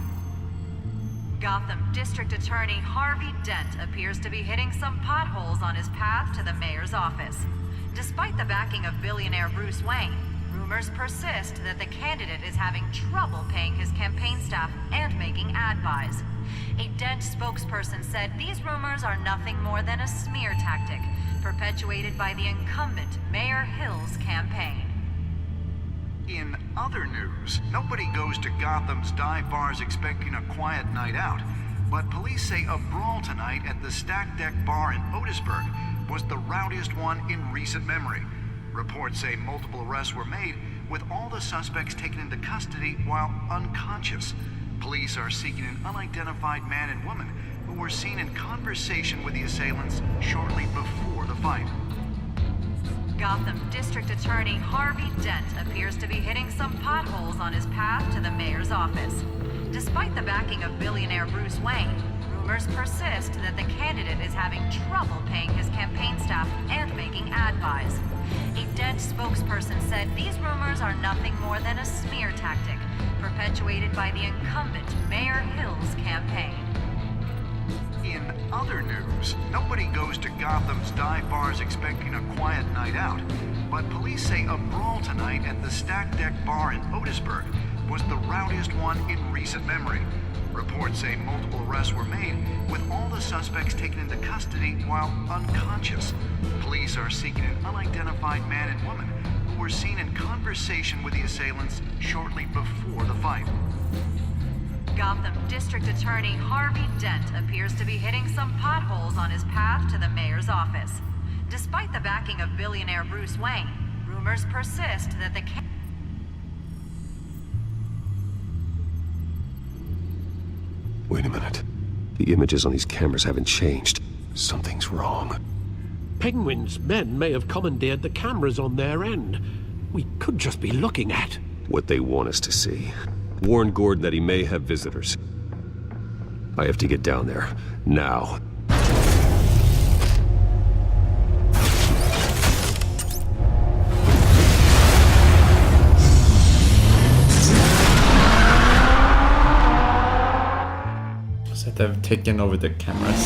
Gotham District Attorney Harvey Dent appears to be hitting some potholes on his path to the mayor's office. Despite the backing of billionaire Bruce Wayne, rumors persist that the candidate is having trouble paying his campaign staff and making ad buys. A Dent spokesperson said these rumors are nothing more than a smear tactic, perpetuated by the incumbent Mayor Hill's campaign. In other news, nobody goes to Gotham's dive bars expecting a quiet night out, but police say a brawl tonight at the Stack Deck bar in Otisburg was the rowdiest one in recent memory. Reports say multiple arrests were made, with all the suspects taken into custody while unconscious. Police are seeking an unidentified man and woman who were seen in conversation with the assailants shortly before the fight. Gotham District Attorney Harvey Dent appears to be hitting some potholes on his path to the mayor's office. Despite the backing of billionaire Bruce Wayne, rumors persist that the candidate is having trouble paying his campaign staff and making ad buys. A Dent spokesperson said these rumors are nothing more than a smear tactic, perpetuated by the incumbent Mayor Hill's campaign. In other news, nobody goes to Gotham's dive bars expecting a quiet night out, but police say a brawl tonight at the Stack Deck bar in Otisburg was the rowdiest one in recent memory. Reports say multiple arrests were made, with all the suspects taken into custody while unconscious. Police are seeking an unidentified man and woman who were seen in conversation with the assailants shortly before the fight. Gotham District Attorney Harvey Dent appears to be hitting some potholes on his path to the mayor's office. Despite the backing of billionaire Bruce Wayne, rumors persist that the Wait a minute. The images on these cameras haven't changed. Something's wrong. Penguin's men may have commandeered the cameras on their end. We could just be looking at What they want us to see. Warn Gordon that he may have visitors. I have to get down there. Now. So they've taken over the cameras.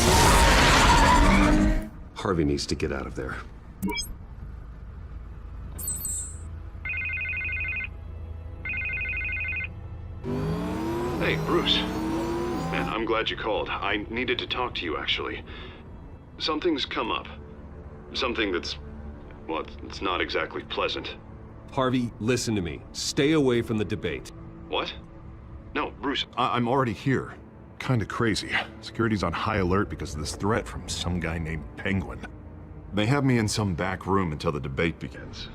Harvey needs to get out of there. Hey, Bruce. Man, I'm glad you called. I needed to talk to you, actually. Something's come up. Something that's... well, it's not exactly pleasant. Harvey, listen to me. Stay away from the debate. What? No, Bruce. I'm already here. Kinda crazy. Security's on high alert because of this threat from some guy named Penguin. They have me in some back room until the debate begins.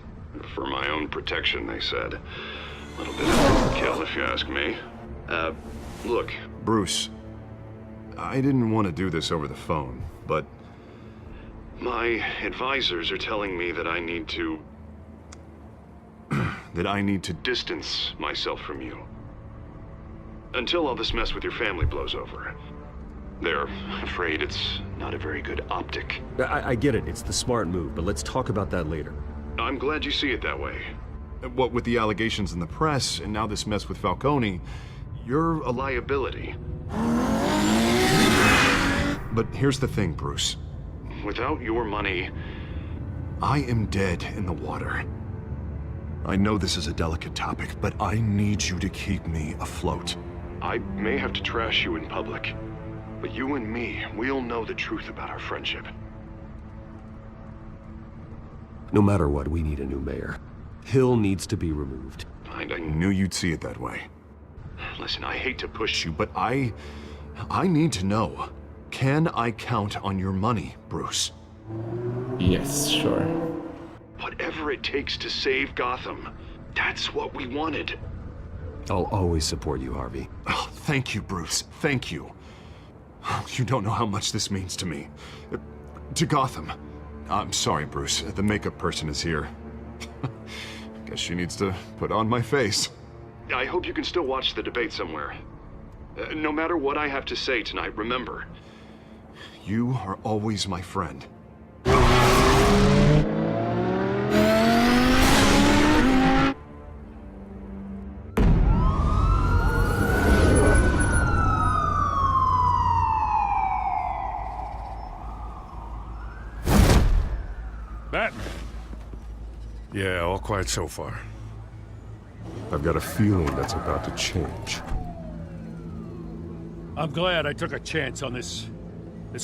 For my own protection, they said. A little bit of overkill, if you ask me. Look, Bruce, I didn't want to do this over the phone, but my advisors are telling me that I need to... distance myself from you. Until all this mess with your family blows over. They're afraid it's not a very good optic. I get it. It's the smart move, but let's talk about that later. I'm glad you see it that way. What with the allegations in the press, and now this mess with Falcone, you're a liability. But here's the thing, Bruce. Without your money, I am dead in the water. I know this is a delicate topic, but I need you to keep me afloat. I may have to trash you in public, but you and me, we'll know the truth about our friendship. No matter what, we need a new mayor. Hill needs to be removed. I knew you'd see it that way. Listen, I hate to push you, but I need to know. Can I count on your money, Bruce? Yes, sure. Whatever it takes to save Gotham. That's what we wanted. I'll always support you, Harvey. Oh, thank you, Bruce. Thank you. You don't know how much this means to me. To Gotham. I'm sorry, Bruce. The makeup person is here. Guess she needs to put on my face. I hope you can still watch the debate somewhere. No matter what I have to say tonight, remember, you are always my friend. Batman. Yeah, all quiet so far. I've got a feeling that's about to change. I'm glad I took a chance on this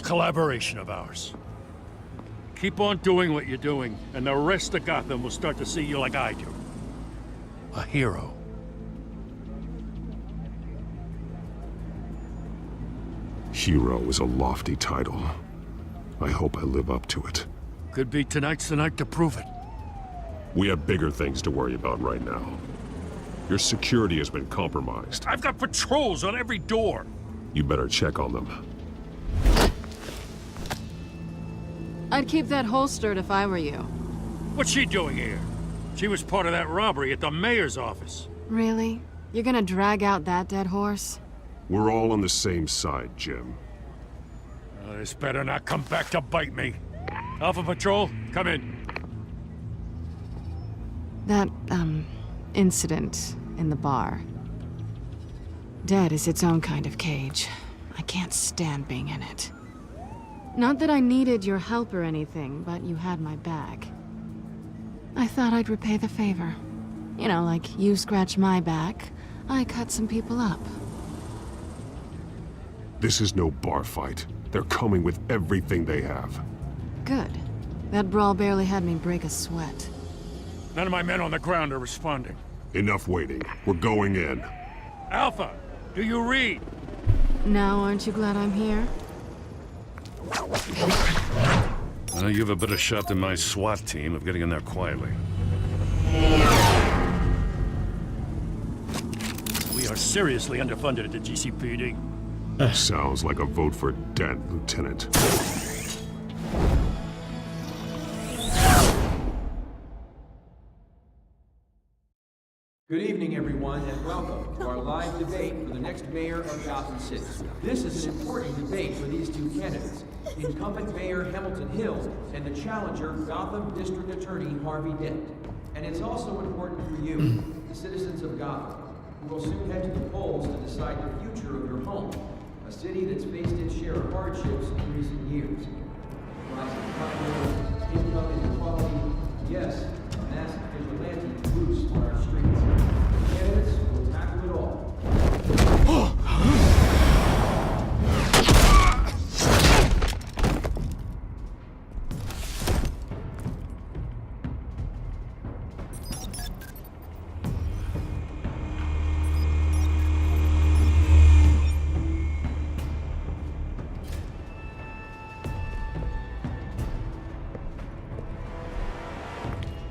collaboration of ours. Keep on doing what you're doing, and the rest of Gotham will start to see you like I do. A hero. Hero is a lofty title. I hope I live up to it. Could be tonight's the night to prove it. We have bigger things to worry about right now. Your security has been compromised. I've got patrols on every door. You better check on them. I'd keep that holstered if I were you. What's she doing here? She was part of that robbery at the mayor's office. Really? You're gonna drag out that dead horse? We're all on the same side, Jim. This better not come back to bite me. Alpha Patrol, come in. That, incident in the bar. Dead is its own kind of cage. I can't stand being in it. Not that I needed your help or anything, but you had my back. I thought I'd repay the favor. You know, like you scratch my back, I cut some people up. This is no bar fight. They're coming with everything they have. Good. That brawl barely had me break a sweat. None of my men on the ground are responding. Enough waiting. We're going in. Alpha, do you read? Now, aren't you glad I'm here? Well, you have a better shot than my SWAT team of getting in there quietly. We are seriously underfunded at the GCPD. Sounds like a vote for Dent, Lieutenant. Good evening, everyone, and welcome to our live debate for the next mayor of Gotham City. This is an important debate for these two candidates, incumbent Mayor Hamilton Hill and the challenger, Gotham District Attorney Harvey Dent. And it's also important for you, the citizens of Gotham, who will soon head to the polls to decide the future of your home, a city that's faced its share of hardships in recent years. Rising crime, income inequality, yes, a massive vigilante loose on our streets. Candidates will tackle it all.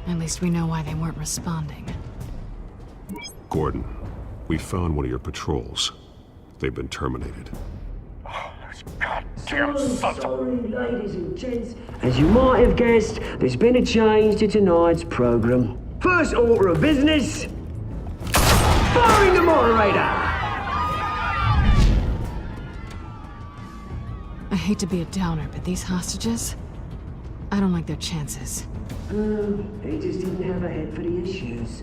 At least we know why they weren't responding. Gordon, we found one of your patrols. They've been terminated. Sorry, ladies and gents. As you might have guessed, there's been a change to tonight's program. First order of business, firing the moderator! I hate to be a downer, but these hostages, I don't like their chances. They just didn't have a head for the issues.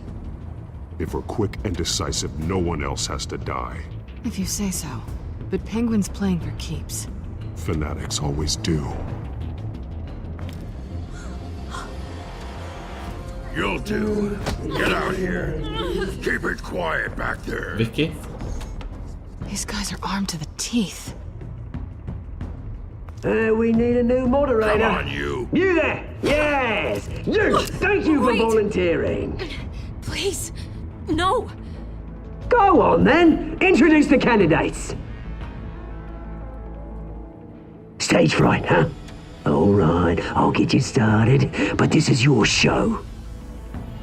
If we're quick and decisive, no one else has to die. If you say so. But Penguin's playing for keeps. Fanatics always do. You'll do. Get out here. Keep it quiet back there. Vicky? These guys are armed to the teeth. We need a new moderator. Come on, you. You there? Yes. You. Thank you for volunteering. Please, no. Go on then. Introduce the candidates. Stage fright, huh? All right, I'll get you started, but this is your show.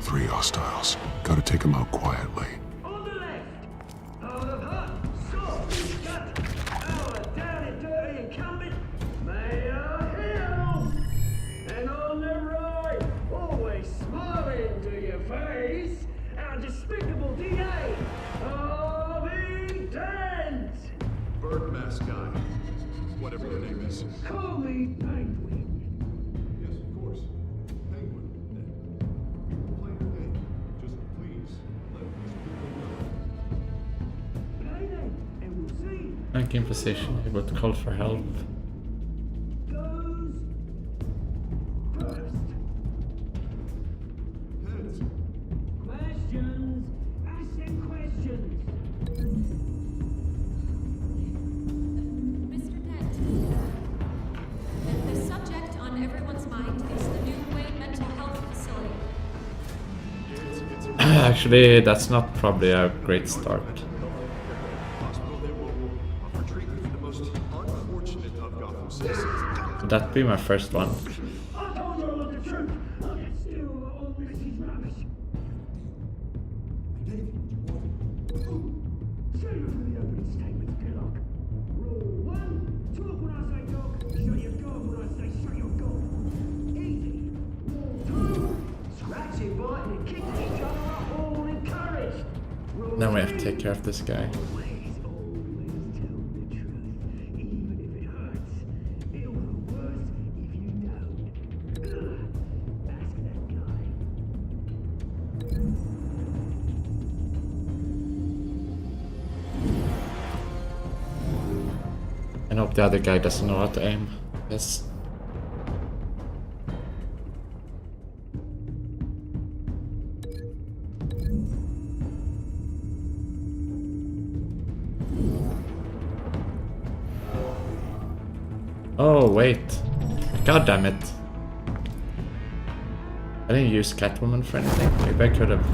3 hostiles. Gotta take them out quietly. On the left, out of her, soft, gut, our down and dirty incumbent, Mayor Hill. And on the right, always smiling to your face, our despicable DA, Harvey Dent. Bird mask guy. Whatever your name is. Call me Penguin. Yes, of course. Penguin. Play your game. Just please let these people know. Play then, and we'll see. Rank in position, able to call for help. Goes first. Heads. Questions. Ask them questions. Mr. Dent, the subject on everyone's mind is the new Wayne Mental Health Facility. Actually, that's not probably a great start. Would that be my first one? I told you all the truth. I can steal all Missy's rubbish. Save it for the opening statement, Pillock. Rule 1, talk when I say talk, shut your gob when I say shut your gob. Easy. Rule 2, scratching, biting and kicking each other are all encouraged. Rule Now we have to 3, take care of this guy. always tell the truth, even if it hurts. It'll be worse if you don't. Ask that guy. I hope the other guy doesn't know how to aim. Yes. Oh, wait. God damn it. I didn't use Catwoman for anything. Maybe I could have.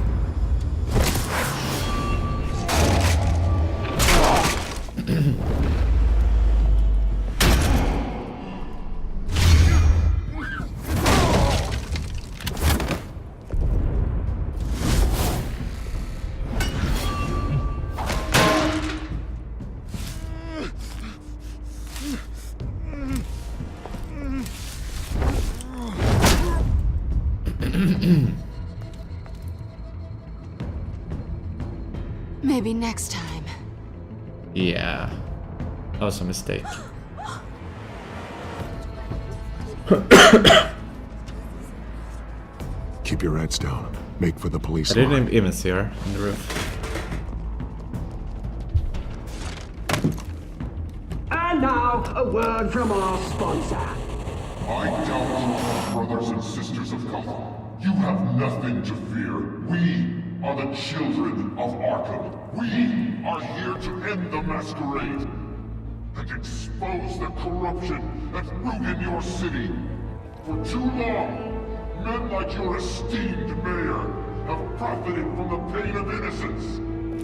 Maybe next time. Yeah. That was a mistake. Keep your heads down. Make for the police I line. didn't even see her on the roof. And now, a word from our sponsor. I doubt you, brothers and sisters of Gotham. You have nothing to fear. We are the children of Arkham. We are here to end the masquerade and expose the corruption that ruined your city. For too long, men like your esteemed mayor have profited from the pain of innocence.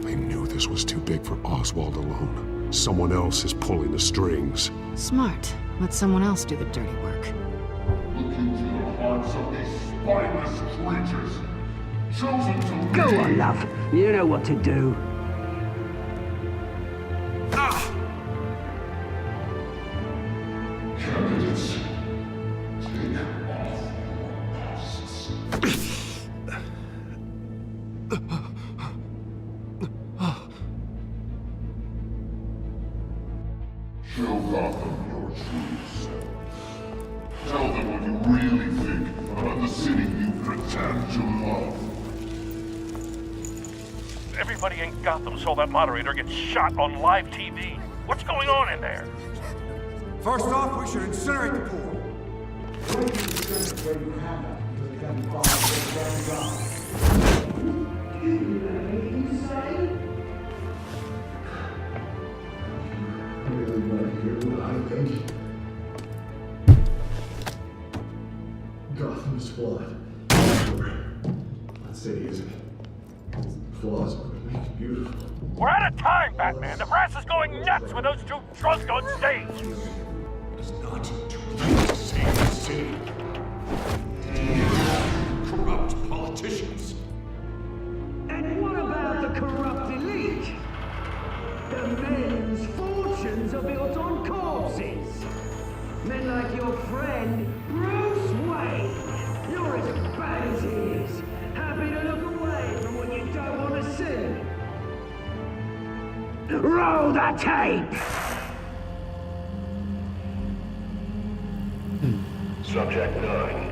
I knew this was too big for Oswald alone. Someone else is pulling the strings. Smart. Let someone else do the dirty work. Look into the hearts of these spineless creatures, chosen to Go lead. on, love. You know what to do. Candidates, take off your masks. Show Gotham your true self. Tell them what you really think about the city you pretend to love. Everybody in Gotham saw that moderator get shot on live TV. What's going on in there? First off, we should incinerate the pool. Gotham's flawed. Let's say he isn't. Flaws would make it beautiful. We're out of time, Batman. The brass is going nuts with those two drunk on stage. It's not too late to save the city. Corrupt politicians. And what about the corrupt elite? The men's fortunes are built on corpses. Men like your friend, Bruce Wayne. You're as bad as he is. Happy to look away from what you don't want to see. Roll the tape! Subject 9.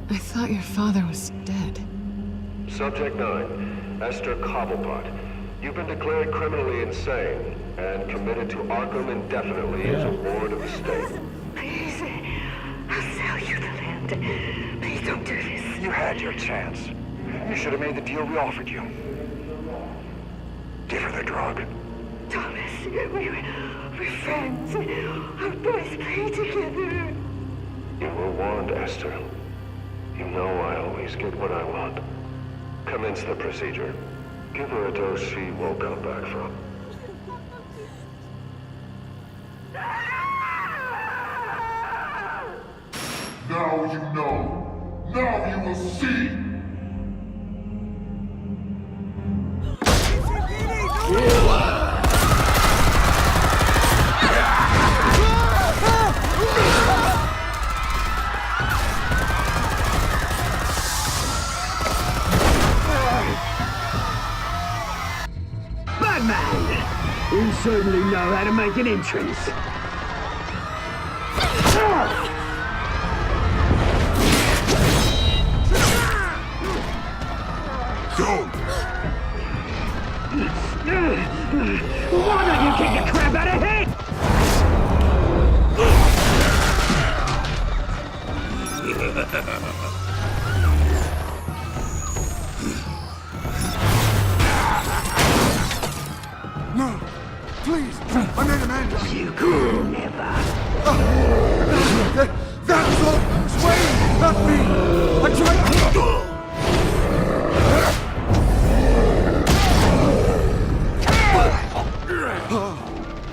I thought your father was dead. Subject 9. Esther Cobblepot. You've been declared criminally insane and committed to Arkham indefinitely as a ward of the state. Please, I'll sell you the land. Please don't do this. You had your chance. You should have made the deal we offered you. Give her the drug. Thomas, we're friends. Our boys play together. You were warned, Esther. You know I always get what I want. Commence the procedure. Give her a dose she won't come back from. Now you know. Now you will see. Batman! You certainly know how to make an entrance. Go! Why don't you kick the crap out of him? No! Please! I made a man! You could never. That was all Wayne, not me! I tried to...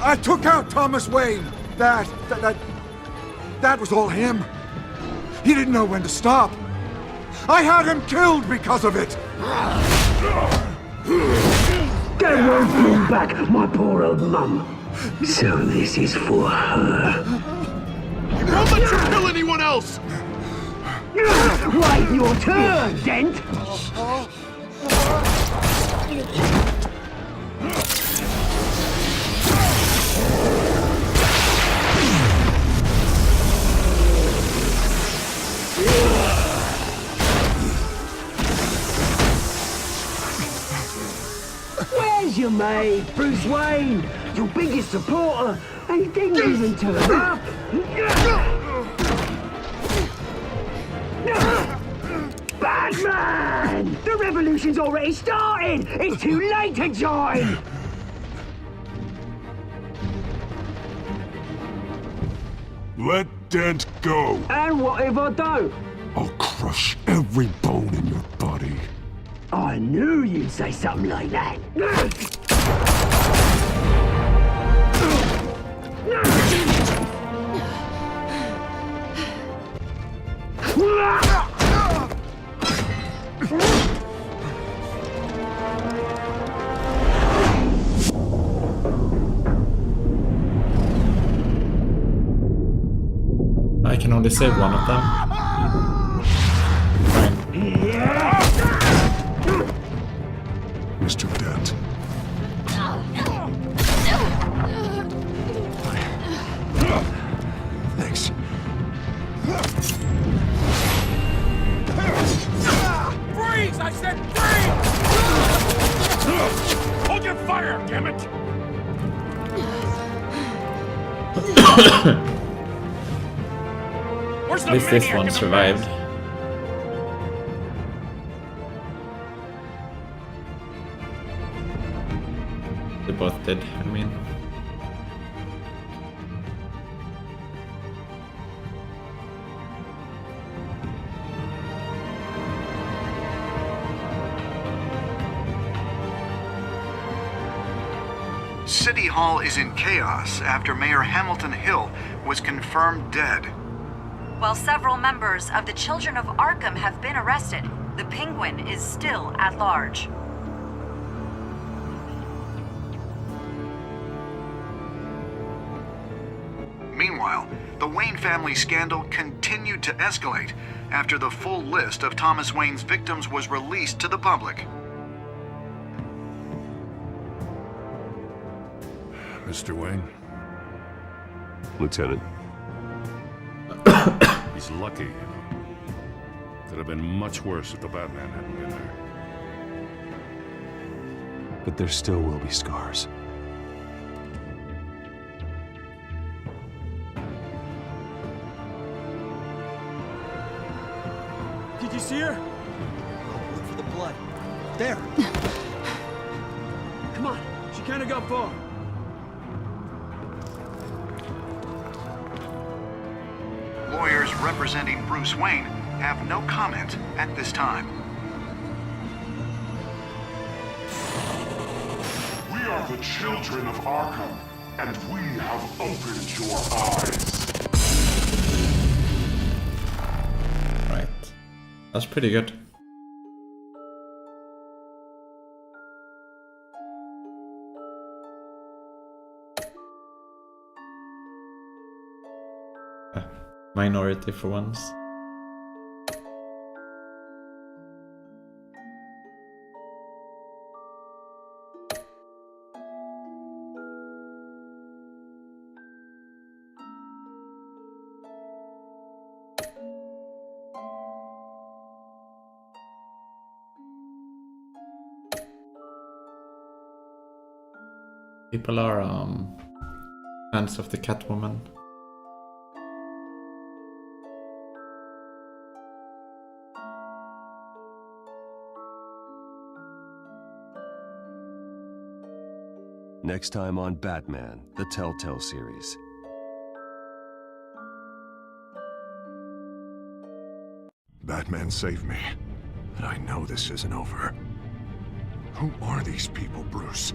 I took out Thomas Wayne. That was all him. He didn't know when to stop. I had him killed because of it. That won't bring back my poor old mum. So this is for her. You won't let you kill anyone else! Wait your turn, Dent! Where's your mate, Bruce Wayne? Your biggest supporter, and he didn't even turn up. Batman! The revolution's already started! It's too late to join! Let Dent go. And what if I don't? I'll crush every bone in your body. I knew you'd say something like that. I can only save one of them. Mr. Dent. Thanks. Freeze! I said freeze! Hold your fire, damn it! At least this one survived. They both did, I mean. City Hall is in chaos after Mayor Hamilton Hill was confirmed dead. While several members of the Children of Arkham have been arrested, the Penguin is still at large. Meanwhile, the Wayne family scandal continued to escalate after the full list of Thomas Wayne's victims was released to the public. Mr. Wayne? Lieutenant. He's lucky, you know. Could have been much worse if the Batman hadn't been there. But there still will be scars. Did you see her? Oh, look for the blood. There. Come on. She can't have gone far. Lawyers representing Bruce Wayne have no comment at this time. We are the children of Arkham, and we have opened your eyes. Right. That's pretty good. Minority for once. People are fans of the Catwoman. Next time on Batman, the Telltale series. Batman saved me, but I know this isn't over. Who are these people, Bruce?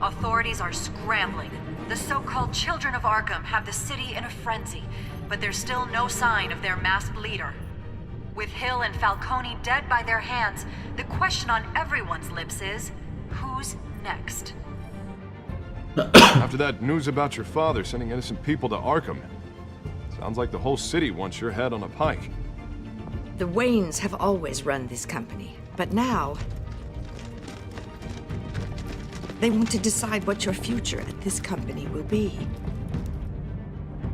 Authorities are scrambling. The so-called Children of Arkham have the city in a frenzy, but there's still no sign of their masked leader. With Hill and Falcone dead by their hands, the question on everyone's lips is, who's next? After that news about your father sending innocent people to Arkham, sounds like the whole city wants your head on a pike. The Waynes have always run this company, but now they want to decide what your future at this company will be.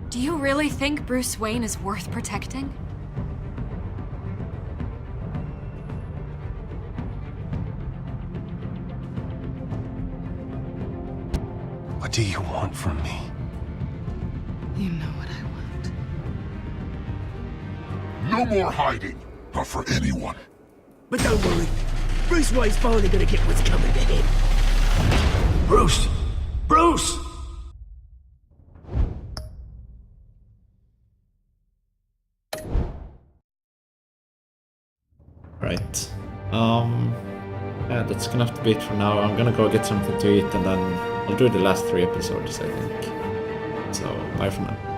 Do you really think Bruce Wayne is worth protecting? What do you want from me? You know what I No want. more hiding, not for anyone. But don't worry. Bruce Wayne's finally gonna get what's coming to him. Bruce! Bruce! Right. Yeah, that's gonna have to be it for now. I'm gonna go get something to eat and then I'll do the last 3 episodes, I think. So, bye for now.